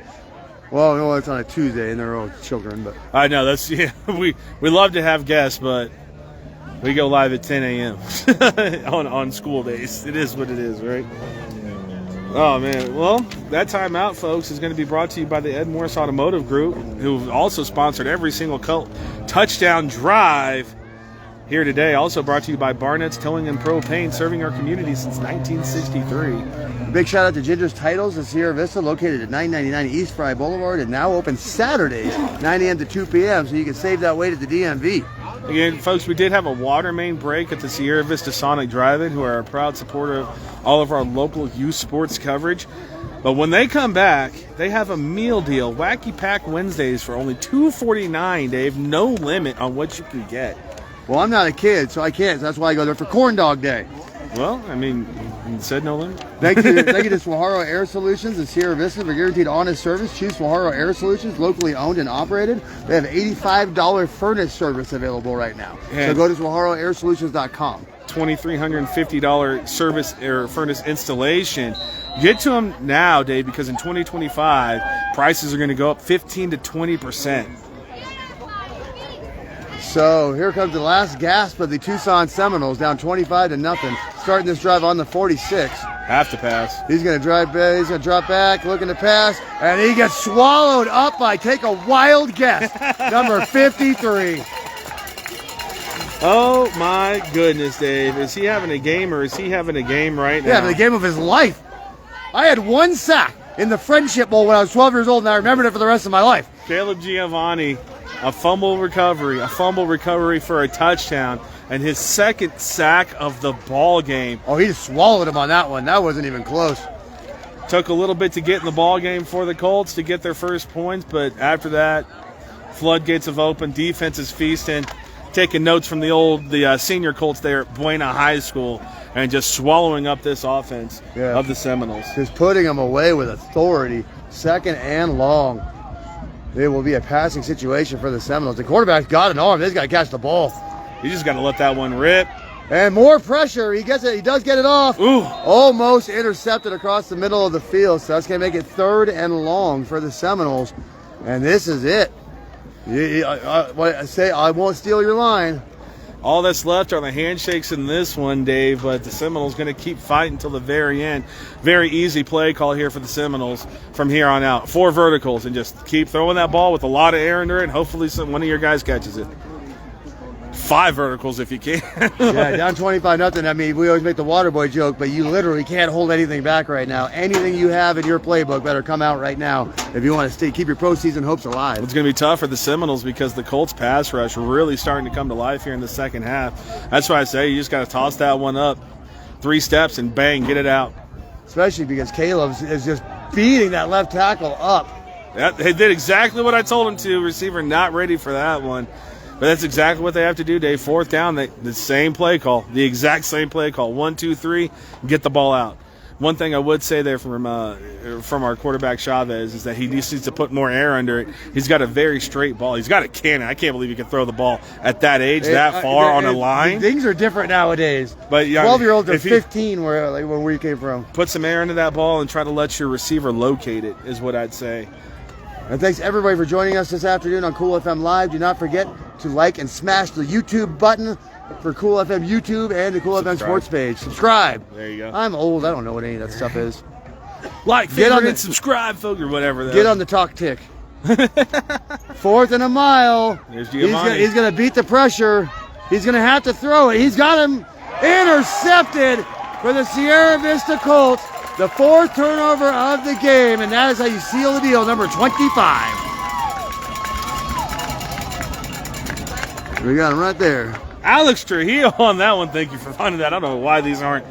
well, no, it's on a Tuesday and they're all children. But I know that's we love to have guests, but we go live at 10 a.m. on school days. It is what it is, right? Oh, man. Well, that timeout, folks, is going to be brought to you by the Ed Morse Automotive Group, who also sponsored every single Colt touchdown drive here today. Also brought to you by Barnett's Towing and Propane, serving our community since 1963. Big shout out to Ginger's Titles in Sierra Vista, located at 999 East Fry Boulevard, and now open Saturdays, 9 a.m. to 2 p.m., so you can save that wait at the DMV. Again, folks, we did have a water main break at the Sierra Vista Sonic Drive-In, who are a proud supporter of all of our local youth sports coverage. But when they come back, they have a meal deal, Wacky Pack Wednesdays, for only $2.49, Dave. No limit on what you can get. Well, I'm not a kid, so I can't. So that's why I go there for Corn Dog Day. Well, I mean, you said no limit. Thank you to Swaharo Air Solutions in Sierra Vista for guaranteed honest service. Choose Swaharo Air Solutions, locally owned and operated. They have $85 furnace service available right now. So go to SwaharoAirSolutions.com. $2,350 service or furnace installation. Get to them now, Dave, because in 2025, prices are going to go up 15 to 20%. So here comes the last gasp of the Tucson Seminoles, down 25-0, starting this drive on the 46. Have to pass. He's going to drive back, he's going to drop back, looking to pass, and he gets swallowed up by, take a wild guess, number 53. Oh my goodness, Dave. Is he having a game, or is he having a game right now? Yeah, having the game of his life. I had one sack in the Friendship Bowl when I was 12 years old, and I remembered it for the rest of my life. Caleb Giovanni. A fumble recovery for a touchdown, and his second sack of the ball game. Oh, he just swallowed him on that one. That wasn't even close. Took a little bit to get in the ball game for the Colts to get their first points, but after that, floodgates have opened. Defense is feasting, taking notes from the senior Colts there at Buena High School, and just swallowing up this offense of the Seminoles. Just putting them away with authority, second and long. It will be a passing situation for the Seminoles. The quarterback's got an arm. He's got to catch the ball. You just got to let that one rip. And more pressure. He gets it. He does get it off. Ooh. Almost intercepted across the middle of the field. So that's going to make it third and long for the Seminoles. And this is it. I won't steal your line. All that's left are the handshakes in this one, Dave, but the Seminoles going to keep fighting until the very end. Very easy play call here for the Seminoles from here on out. 4 verticals, and just keep throwing that ball with a lot of air under it, and hopefully one of your guys catches it. 5 verticals if you can. Yeah, down 25-0. I mean, we always make the water boy joke, but you literally can't hold anything back right now. Anything you have in your playbook better come out right now if you want to keep your postseason hopes alive. It's going to be tough for the Seminoles because the Colts pass rush really starting to come to life here in the second half. That's why I say you just got to toss that one up 3 steps and bang, get it out. Especially because Caleb is just beating that left tackle up. They did exactly what I told him to. Receiver not ready for that one. But that's exactly what they have to do, Dave. 4th down, the same play call, the exact same play call. 1, 2, 3, get the ball out. One thing I would say there from our quarterback Chavez is that he just needs to put more air under it. He's got a very straight ball. He's got a cannon. I can't believe he can throw the ball at that age, that far on a line. Things are different nowadays. But 12-year-olds are 15 where you came from. Put some air into that ball and try to let your receiver locate it is what I'd say. And thanks everybody for joining us this afternoon on Cool FM Live. Do not forget to like and smash the YouTube button for Cool FM YouTube and the Cool FM Sports page. Subscribe. There you go. I'm old. I don't know what any of that stuff is. Like, favorite, and subscribe, folks, or whatever. Get on the talk tick. 4th and a mile. There's Giovanni. He's going to beat the pressure. He's going to have to throw it. He's got him intercepted for the Sierra Vista Colts. The 4th turnover of the game, and that is how you seal the deal, number 25. We got him right there. Alex Trujillo on that one. Thank you for finding that. I don't know why these aren't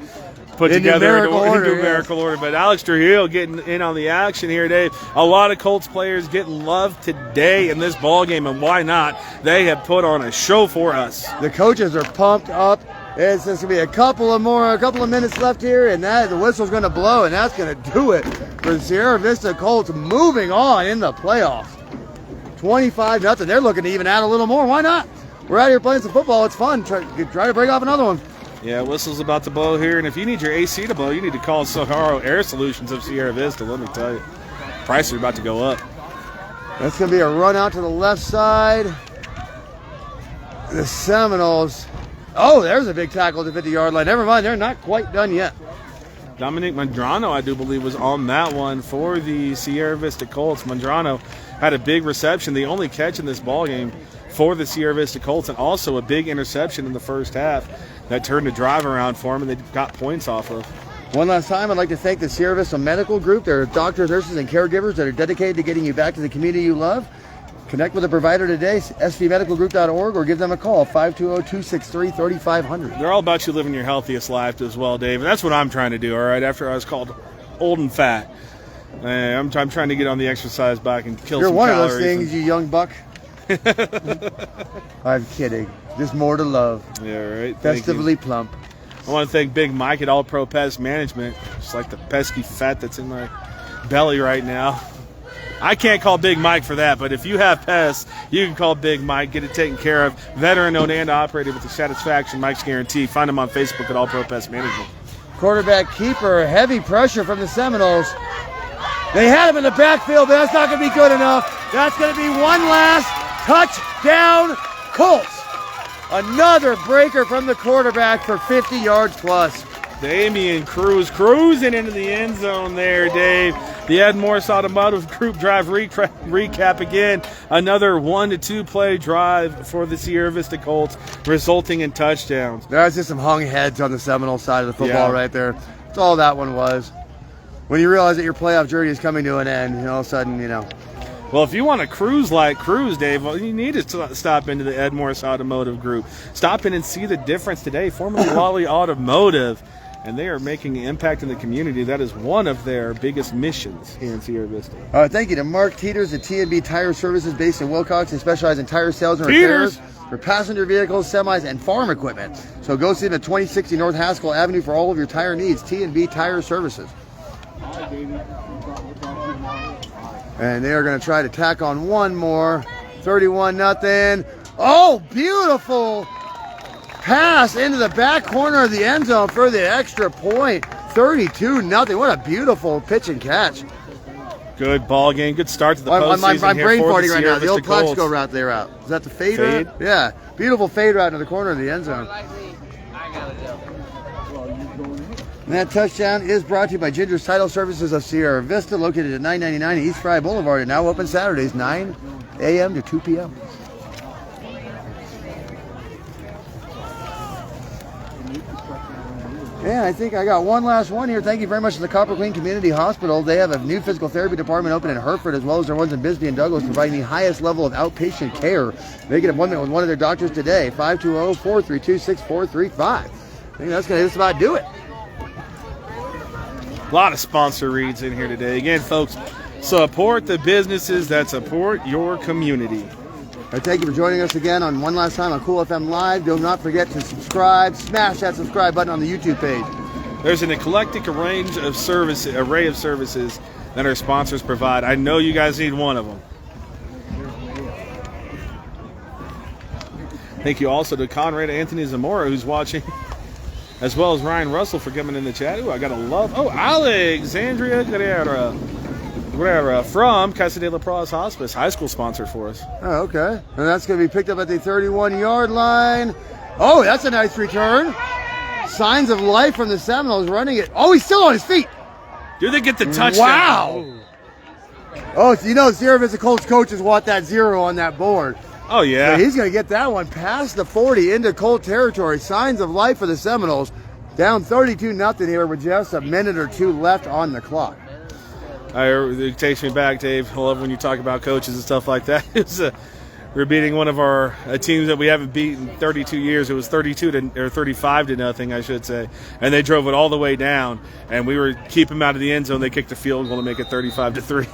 put together in numerical numerical order. But Alex Trujillo getting in on the action here today. A lot of Colts players getting love today in this ball game, and why not? They have put on a show for us. The coaches are pumped up. It's just going to be a couple of minutes left here, and the whistle's going to blow, and that's going to do it for the Sierra Vista Colts moving on in the playoffs. 25-0. They're looking to even add a little more. Why not? We're out here playing some football. It's fun. Try to break off another one. Yeah, whistle's about to blow here, and if you need your AC to blow, you need to call Sahara Air Solutions of Sierra Vista. Let me tell you, prices are about to go up. That's going to be a run out to the left side. The Seminoles. Oh, there's a big tackle at the 50-yard line. Never mind, they're not quite done yet. Dominic Mandrano, I do believe, was on that one for the Sierra Vista Colts. Mandrano had a big reception, the only catch in this ball game for the Sierra Vista Colts, and also a big interception in the first half that turned the drive around for them, and they got points off of. One last time, I'd like to thank the Sierra Vista Medical Group. They're doctors, nurses, and caregivers that are dedicated to getting you back to the community you love. Connect with a provider today, svmedicalgroup.org, or give them a call, 520-263-3500. They're all about you living your healthiest life as well, Dave, and that's what I'm trying to do, all right, after I was called old and fat. I'm trying to get on the exercise bike and kill some calories. You're one of those things, you young buck. I'm kidding. There's more to love. Yeah, right. Festively plump. I want to thank Big Mike at All Pro Pest Management. Just like the pesky fat that's in my belly right now. I can't call Big Mike for that, but if you have pests, you can call Big Mike, get it taken care of. Veteran-owned and operated with the satisfaction Mike's guarantee. Find him on Facebook at All Pro Pest Management. Quarterback keeper, heavy pressure from the Seminoles. They had him in the backfield, but that's not going to be good enough. That's going to be one last touchdown, Colts. Another breaker from the quarterback for 50 yards plus. Damian Cruz cruising into the end zone there, Dave. The Ed Morse Automotive Group drive recap again. Another 1 to 2 play drive for the Sierra Vista Colts, resulting in touchdowns. There's just some hung heads on the Seminole side of the football right there. That's all that one was. When you realize that your playoff journey is coming to an end, all of a sudden, Well, if you want to cruise like cruise, Dave, well, you need to stop into the Ed Morse Automotive Group. Stop in and see the difference today. Formerly Lawely Automotive, and they are making an impact in the community. That is one of their biggest missions here in Sierra Vista. Thank you to Mark Teeters at T&B Tire Services based in Wilcox. They specialize in tire sales and repairs for passenger vehicles, semis, and farm equipment. So go see them at 2060 North Haskell Avenue for all of your tire needs. T&B Tire Services. And they are going to try to tack on one more. 31-0. Oh, beautiful pass into the back corner of the end zone for the extra point. 32-0. What a beautiful pitch and catch. Good ball game. Good start to the postseason. I'm brain farting right now. The The old Plaxico route they route. Is that the fade route? Yeah. Beautiful fade route into the corner of the end zone. And that touchdown is brought to you by Ginger's Title Services of Sierra Vista, located at 999 East Fry Boulevard, and now open Saturdays, 9 a.m. to 2 p.m. Yeah, I think I got one last one here. Thank you very much to the Copper Queen Community Hospital. They have a new physical therapy department open in Hereford, as well as their ones in Bisbee and Douglas, providing the highest level of outpatient care. Make an appointment with one of their doctors today, 520-432-6435. I think that's going to just about do it. A lot of sponsor reads in here today. Again, folks, support the businesses that support your community. Thank you for joining us again on one last time on Cool FM Live. Do not forget to subscribe. Smash that subscribe button on the YouTube page. There's an eclectic array of services that our sponsors provide. I know you guys need one of them. Thank you also to Conrad Anthony Zamora, who's watching, as well as Ryan Russell for coming in the chat. Ooh, I got to love. Oh, Alexandria Guerrera from Casa de la Paz Hospice, high school sponsor for us. Oh, okay. And that's going to be picked up at the 31-yard line. Oh, that's a nice return. Signs of life from the Seminoles running it. Oh, he's still on his feet. Do they get the touchdown? Wow. Oh, so Sierra Vista Colts coaches want that 0 on that board. Oh, yeah. So he's going to get that one past the 40 into Colt territory. Signs of life for the Seminoles. Down 32-0 here with just a minute or two left on the clock. It takes me back, Dave. I love when you talk about coaches and stuff like that. It was we're beating one of our teams that we haven't beaten in 32 years. It was 35 to nothing, I should say. And they drove it all the way down, and we were keeping them out of the end zone. They kicked a field goal to make it 35-3.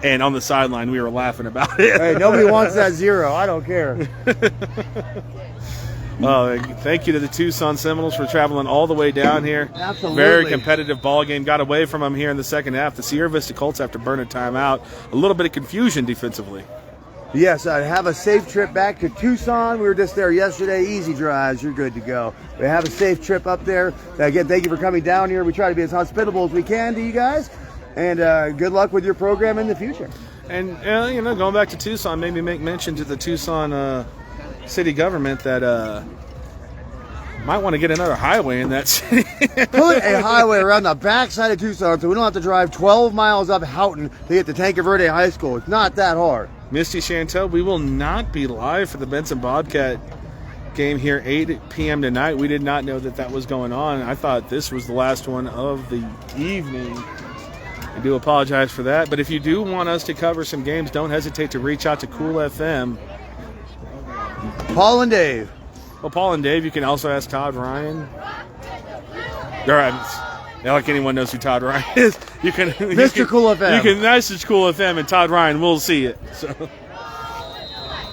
And on the sideline, we were laughing about it. Hey, nobody wants that 0. I don't care. Thank you to the Tucson Seminoles for traveling all the way down here. Absolutely. Very competitive ball game. Got away from them here in the second half. The Sierra Vista Colts have to burn a timeout. A little bit of confusion defensively. Yes, have a safe trip back to Tucson. We were just there yesterday. Easy drives. You're good to go. We have a safe trip up there. Again, thank you for coming down here. We try to be as hospitable as we can to you guys. And good luck with your program in the future. And, going back to Tucson, maybe make mention to the Tucson city government that might want to get another highway in that city. Put a highway around the backside of Tucson so we don't have to drive 12 miles up Houghton to get to Tanque Verde High School. It's not that hard. Misty Chantel, we will not be live for the Benson Bobcat game here 8 p.m. tonight. We did not know that was going on. I thought this was the last one of the evening. I do apologize for that. But if you do want us to cover some games, don't hesitate to reach out to Cool FM. Paul and Dave. Well, Paul and Dave, you can also ask Todd Ryan. All right. Not like anyone knows who Todd Ryan is. You can Mr. Cool FM. You can message Cool FM and Todd Ryan. We'll see it. So.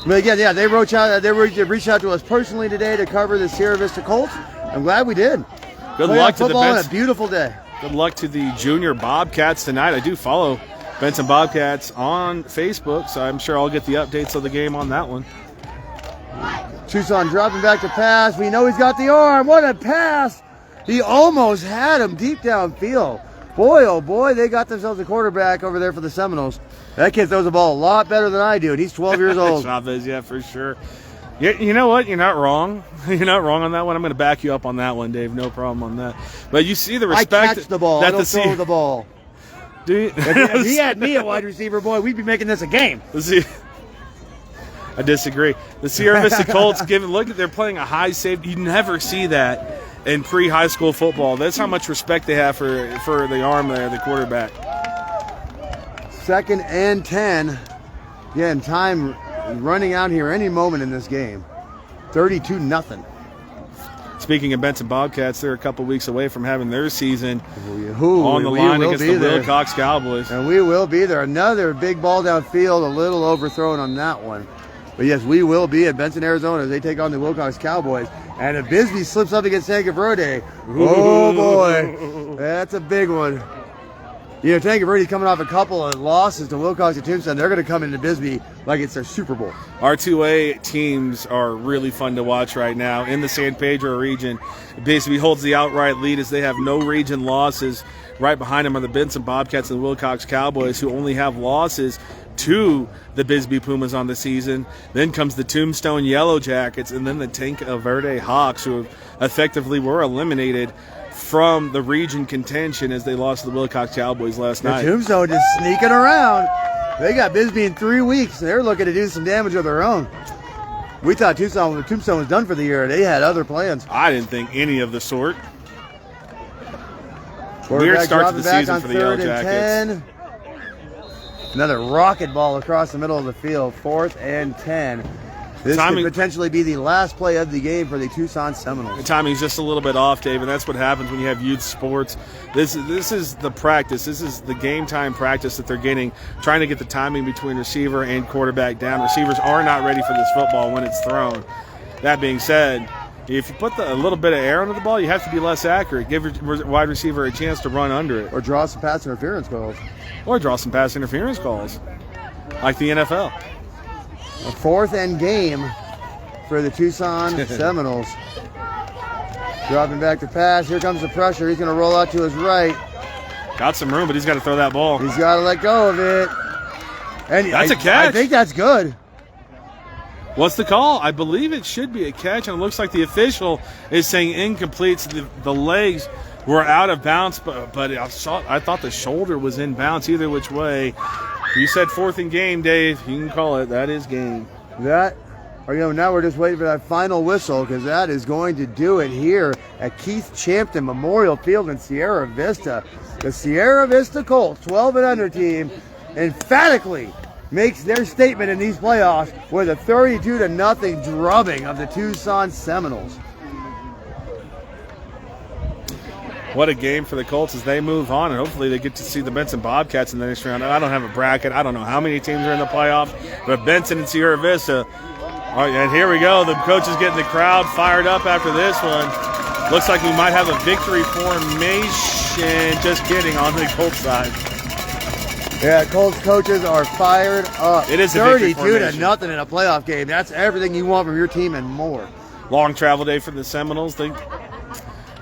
But again, yeah, they reached out to us personally today to cover the Sierra Vista Colts. I'm glad we did. Good luck to the football on a beautiful day. Good luck to the junior Bobcats tonight. I do follow Benson Bobcats on Facebook, so I'm sure I'll get the updates of the game on that one. Tucson dropping back to pass. We know he's got the arm. What a pass! He almost had him deep downfield. Boy, oh boy, they got themselves a quarterback over there for the Seminoles. That kid throws the ball a lot better than I do, and he's 12 years old. Chavez, yeah, for sure. You know what? You're not wrong. You're not wrong on that one. I'm going to back you up on that one, Dave. No problem on that. But you see the respect. I catch the ball. I don't throw the ball. Do you? If he had me at wide receiver, boy, we'd be making this a game. I disagree. The Sierra Vista Colts, they're playing a high safety. You never see that in pre-high school football. That's how much respect they have for the arm there, the quarterback. 2nd and 10. Again, time running out here any moment in this game. 32-0. Speaking of Benson Bobcats, they're a couple weeks away from having their season on the line against the Wilcox Cowboys. And we will be there. Another big ball downfield, a little overthrown on that one. But yes, we will be at Benson, Arizona as they take on the Wilcox Cowboys. And if Bisbee slips up against Tanque Verde, oh boy, that's a big one. You know, Tanque Verde's coming off a couple of losses to Wilcox and Tombstone. They're going to come into Bisbee like it's their Super Bowl. Our 2A teams are really fun to watch right now in the San Pedro region. Bisbee holds the outright lead as they have no region losses. Right behind them are the Benson Bobcats and the Wilcox Cowboys, who only have losses to the Bisbee Pumas on the season. Then comes the Tombstone Yellow Jackets, and then the Tanque Verde Hawks, who effectively were eliminated from the region contention as they lost to the Wilcox Cowboys last night. Tombstone just sneaking around. They got Bisbee in 3 weeks. They're looking to do some damage of their own. We thought Tombstone was done for the year. They had other plans. I didn't think any of the sort. Weird start to the season for the Yellow Jackets. 10. Another rocket ball across the middle of the field. 4th and 10. This could potentially be the last play of the game for the Tucson Seminoles. The timing's just a little bit off, Dave, and that's what happens when you have youth sports. This is the practice. This is the game time practice that they're getting, trying to get the timing between receiver and quarterback down. Receivers are not ready for this football when it's thrown. That being said, if you put a little bit of air under the ball, you have to be less accurate. Give your wide receiver a chance to run under it. Or draw some pass interference calls. Like the NFL. A 4th and game for the Tucson Seminoles. Dropping back to pass. Here comes the pressure. He's going to roll out to his right. Got some room, but he's got to throw that ball. He's got to let go of it. And that's a catch. I think that's good. What's the call? I believe it should be a catch, and it looks like the official is saying incomplete. So the legs were out of bounds, but I thought the shoulder was in bounds either which way. You said 4th and game, Dave. You can call it. That is game. Now we're just waiting for that final whistle because that is going to do it here at Keith Champton Memorial Field in Sierra Vista. The Sierra Vista Colts, 12 and under team, emphatically makes their statement in these playoffs with a 32-0 drubbing of the Tucson Seminoles. What a game for the Colts as they move on, and hopefully they get to see the Benson Bobcats in the next round. I don't have a bracket. I don't know how many teams are in the playoffs, but Benson and Sierra Vista. All right, and here we go. The coaches getting the crowd fired up after this one. Looks like we might have a victory formation. Just kidding, on the Colts side. Yeah, Colts coaches are fired up. It is a victory formation. 32-0 in a playoff game. That's everything you want from your team and more. Long travel day for the Seminoles.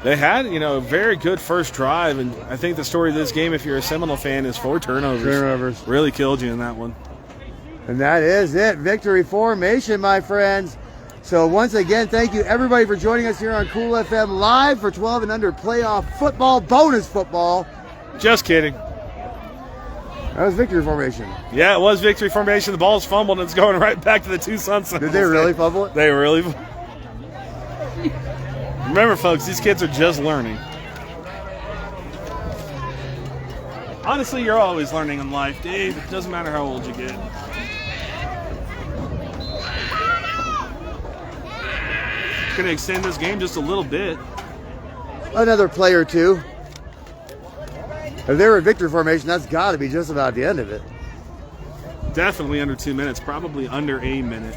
They had, a very good first drive, and I think the story of this game, if you're a Seminole fan, is 4 turnovers. Turnovers. Really killed you in that one. And that is it. Victory formation, my friends. So once again, thank you everybody for joining us here on Cool FM Live for 12 and under playoff football, bonus football. Just kidding. That was victory formation. Yeah, it was victory formation. The ball's fumbled, and it's going right back to the Tucson Seminoles. Did they really fumble it? They really. Remember, folks, these kids are just learning. Honestly, you're always learning in life, Dave. It doesn't matter how old you get. Going to extend this game just a little bit. Another play or two. If they were in victory formation, that's got to be just about the end of it. Definitely under 2 minutes, probably under a minute.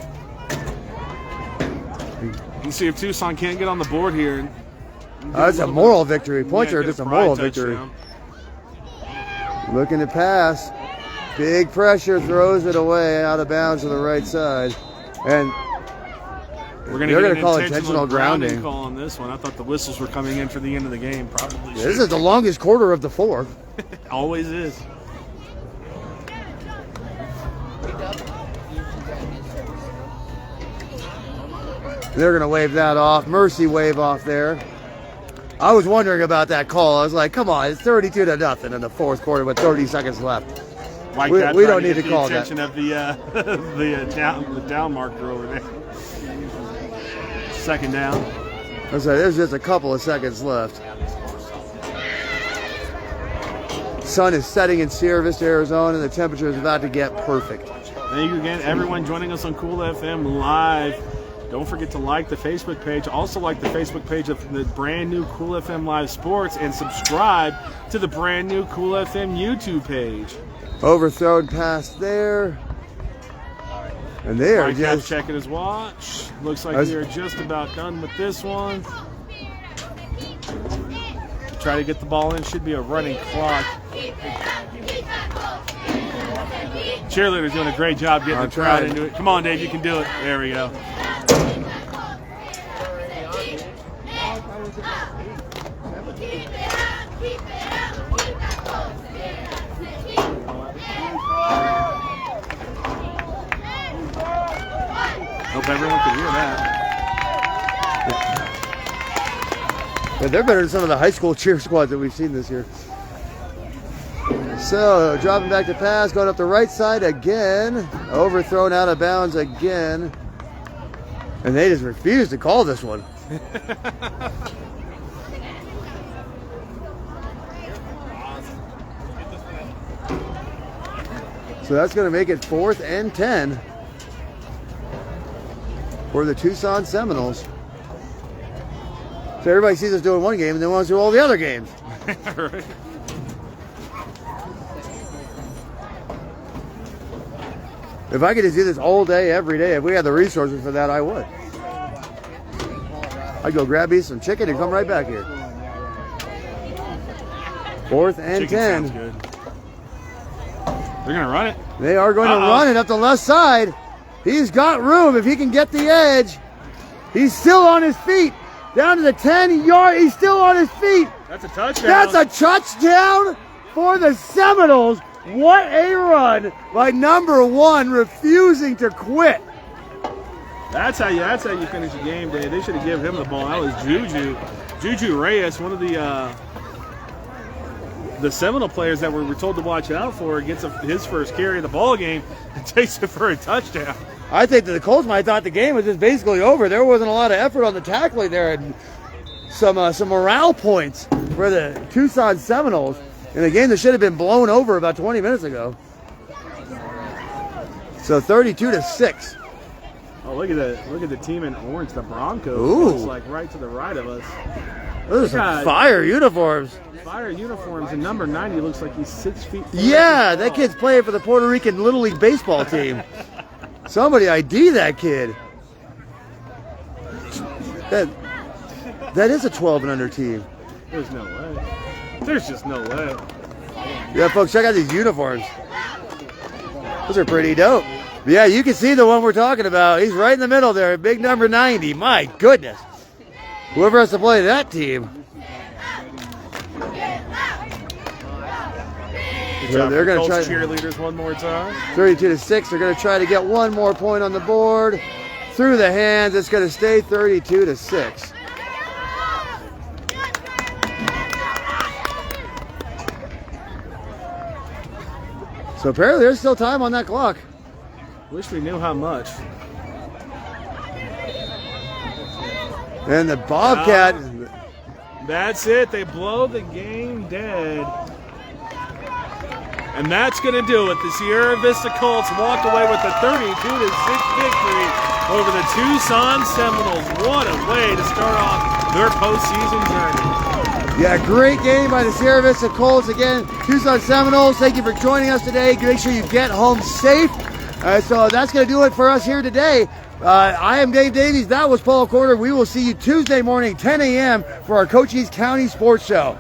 You see if Tucson can't get on the board here. That's a moral victory. Points are just a moral victory. Looking to pass. Big pressure, throws it away out of bounds to the right side. And they're going to call intentional grounding call on this one. I thought the whistles were coming in for the end of the game. Probably. This is the longest quarter of the fourth. Always is. They're going to wave that off. Mercy wave off there. I was wondering about that call. I was like, come on, it's 32-0 in the fourth quarter with 30 seconds left. We don't need to call that. Attention of the down marker over there. Second down. I was like, there's just a couple of seconds left. Sun is setting in Sierra Vista, Arizona, and the temperature is about to get perfect. Thank you again, everyone joining us on Cool FM Live. Don't forget to like the Facebook page. Also like the Facebook page of the brand new Cool FM Live Sports, and subscribe to the brand new Cool FM YouTube page. Overthrown pass there. And they are just checking his watch. Looks like we are just about done with this one. Try to get the ball in. Should be a running clock. Cheerleader's doing a great job getting the crowd into it. Come on, Dave, you can do it. There we go. Hope everyone can hear that. Yeah, they're better than some of the high school cheer squads that we've seen this year. So, dropping back to pass, going up the right side again. Overthrown out of bounds again. And they just refuse to call this one. So that's going to make it 4th and 10 for the Tucson Seminoles. So everybody sees us doing one game and then wants to do all the other games. Right. If I could just do this all day, every day, if we had the resources for that, I would. I'd go grab me some chicken and come right back here. 4th and 10. Sounds good. They're going to run it. They are going to run it up the left side. He's got room if he can get the edge. He's still on his feet. Down to the 10-yard. He's still on his feet. That's a touchdown. That's a touchdown for the Seminoles. What a run by number 1, refusing to quit. That's how you finish a game, Dave. They should have given him the ball. That was Juju Reyes, one of the Seminole players that we were told to watch out for. Gets his first carry of the ball game and takes it for a touchdown. I think that the Colts might have thought the game was just basically over. There wasn't a lot of effort on the tackling there, and some morale points for the Tucson Seminoles in a game that should have been blown over about 20 minutes ago. So 32-6. Oh, look at the team in orange, the Broncos. Ooh. Looks like right to the right of us. Those are some fire uniforms. Fire uniforms, and number 90 looks like he's 6 feet. Yeah, that kid's playing for the Puerto Rican Little League baseball team. Somebody ID that kid. That is a 12 and under team. There's no way. There's just no way. Yeah, folks, check out these uniforms. Those are pretty dope. But yeah, you can see the one we're talking about. He's right in the middle there, big number 90. My goodness. Whoever has to play that team. So they're going to try cheerleaders one more time. 32-6. They're going to try to get one more point on the board. Through the hands, it's going to stay 32-6. So apparently there's still time on that clock. Wish we knew how much. And the Bobcat. That's it. They blow the game dead. And that's going to do it. The Sierra Vista Colts walk away with a 32-6 victory over the Tucson Seminoles. What a way to start off their postseason journey. Yeah, great game by the Sierra Vista Colts. Again, Tucson Seminoles, thank you for joining us today. Make sure you get home safe. So that's going to do it for us here today. I am Dave Davies. That was Paul Corder. We will see you Tuesday morning, 10 a.m. for our Cochise County Sports Show.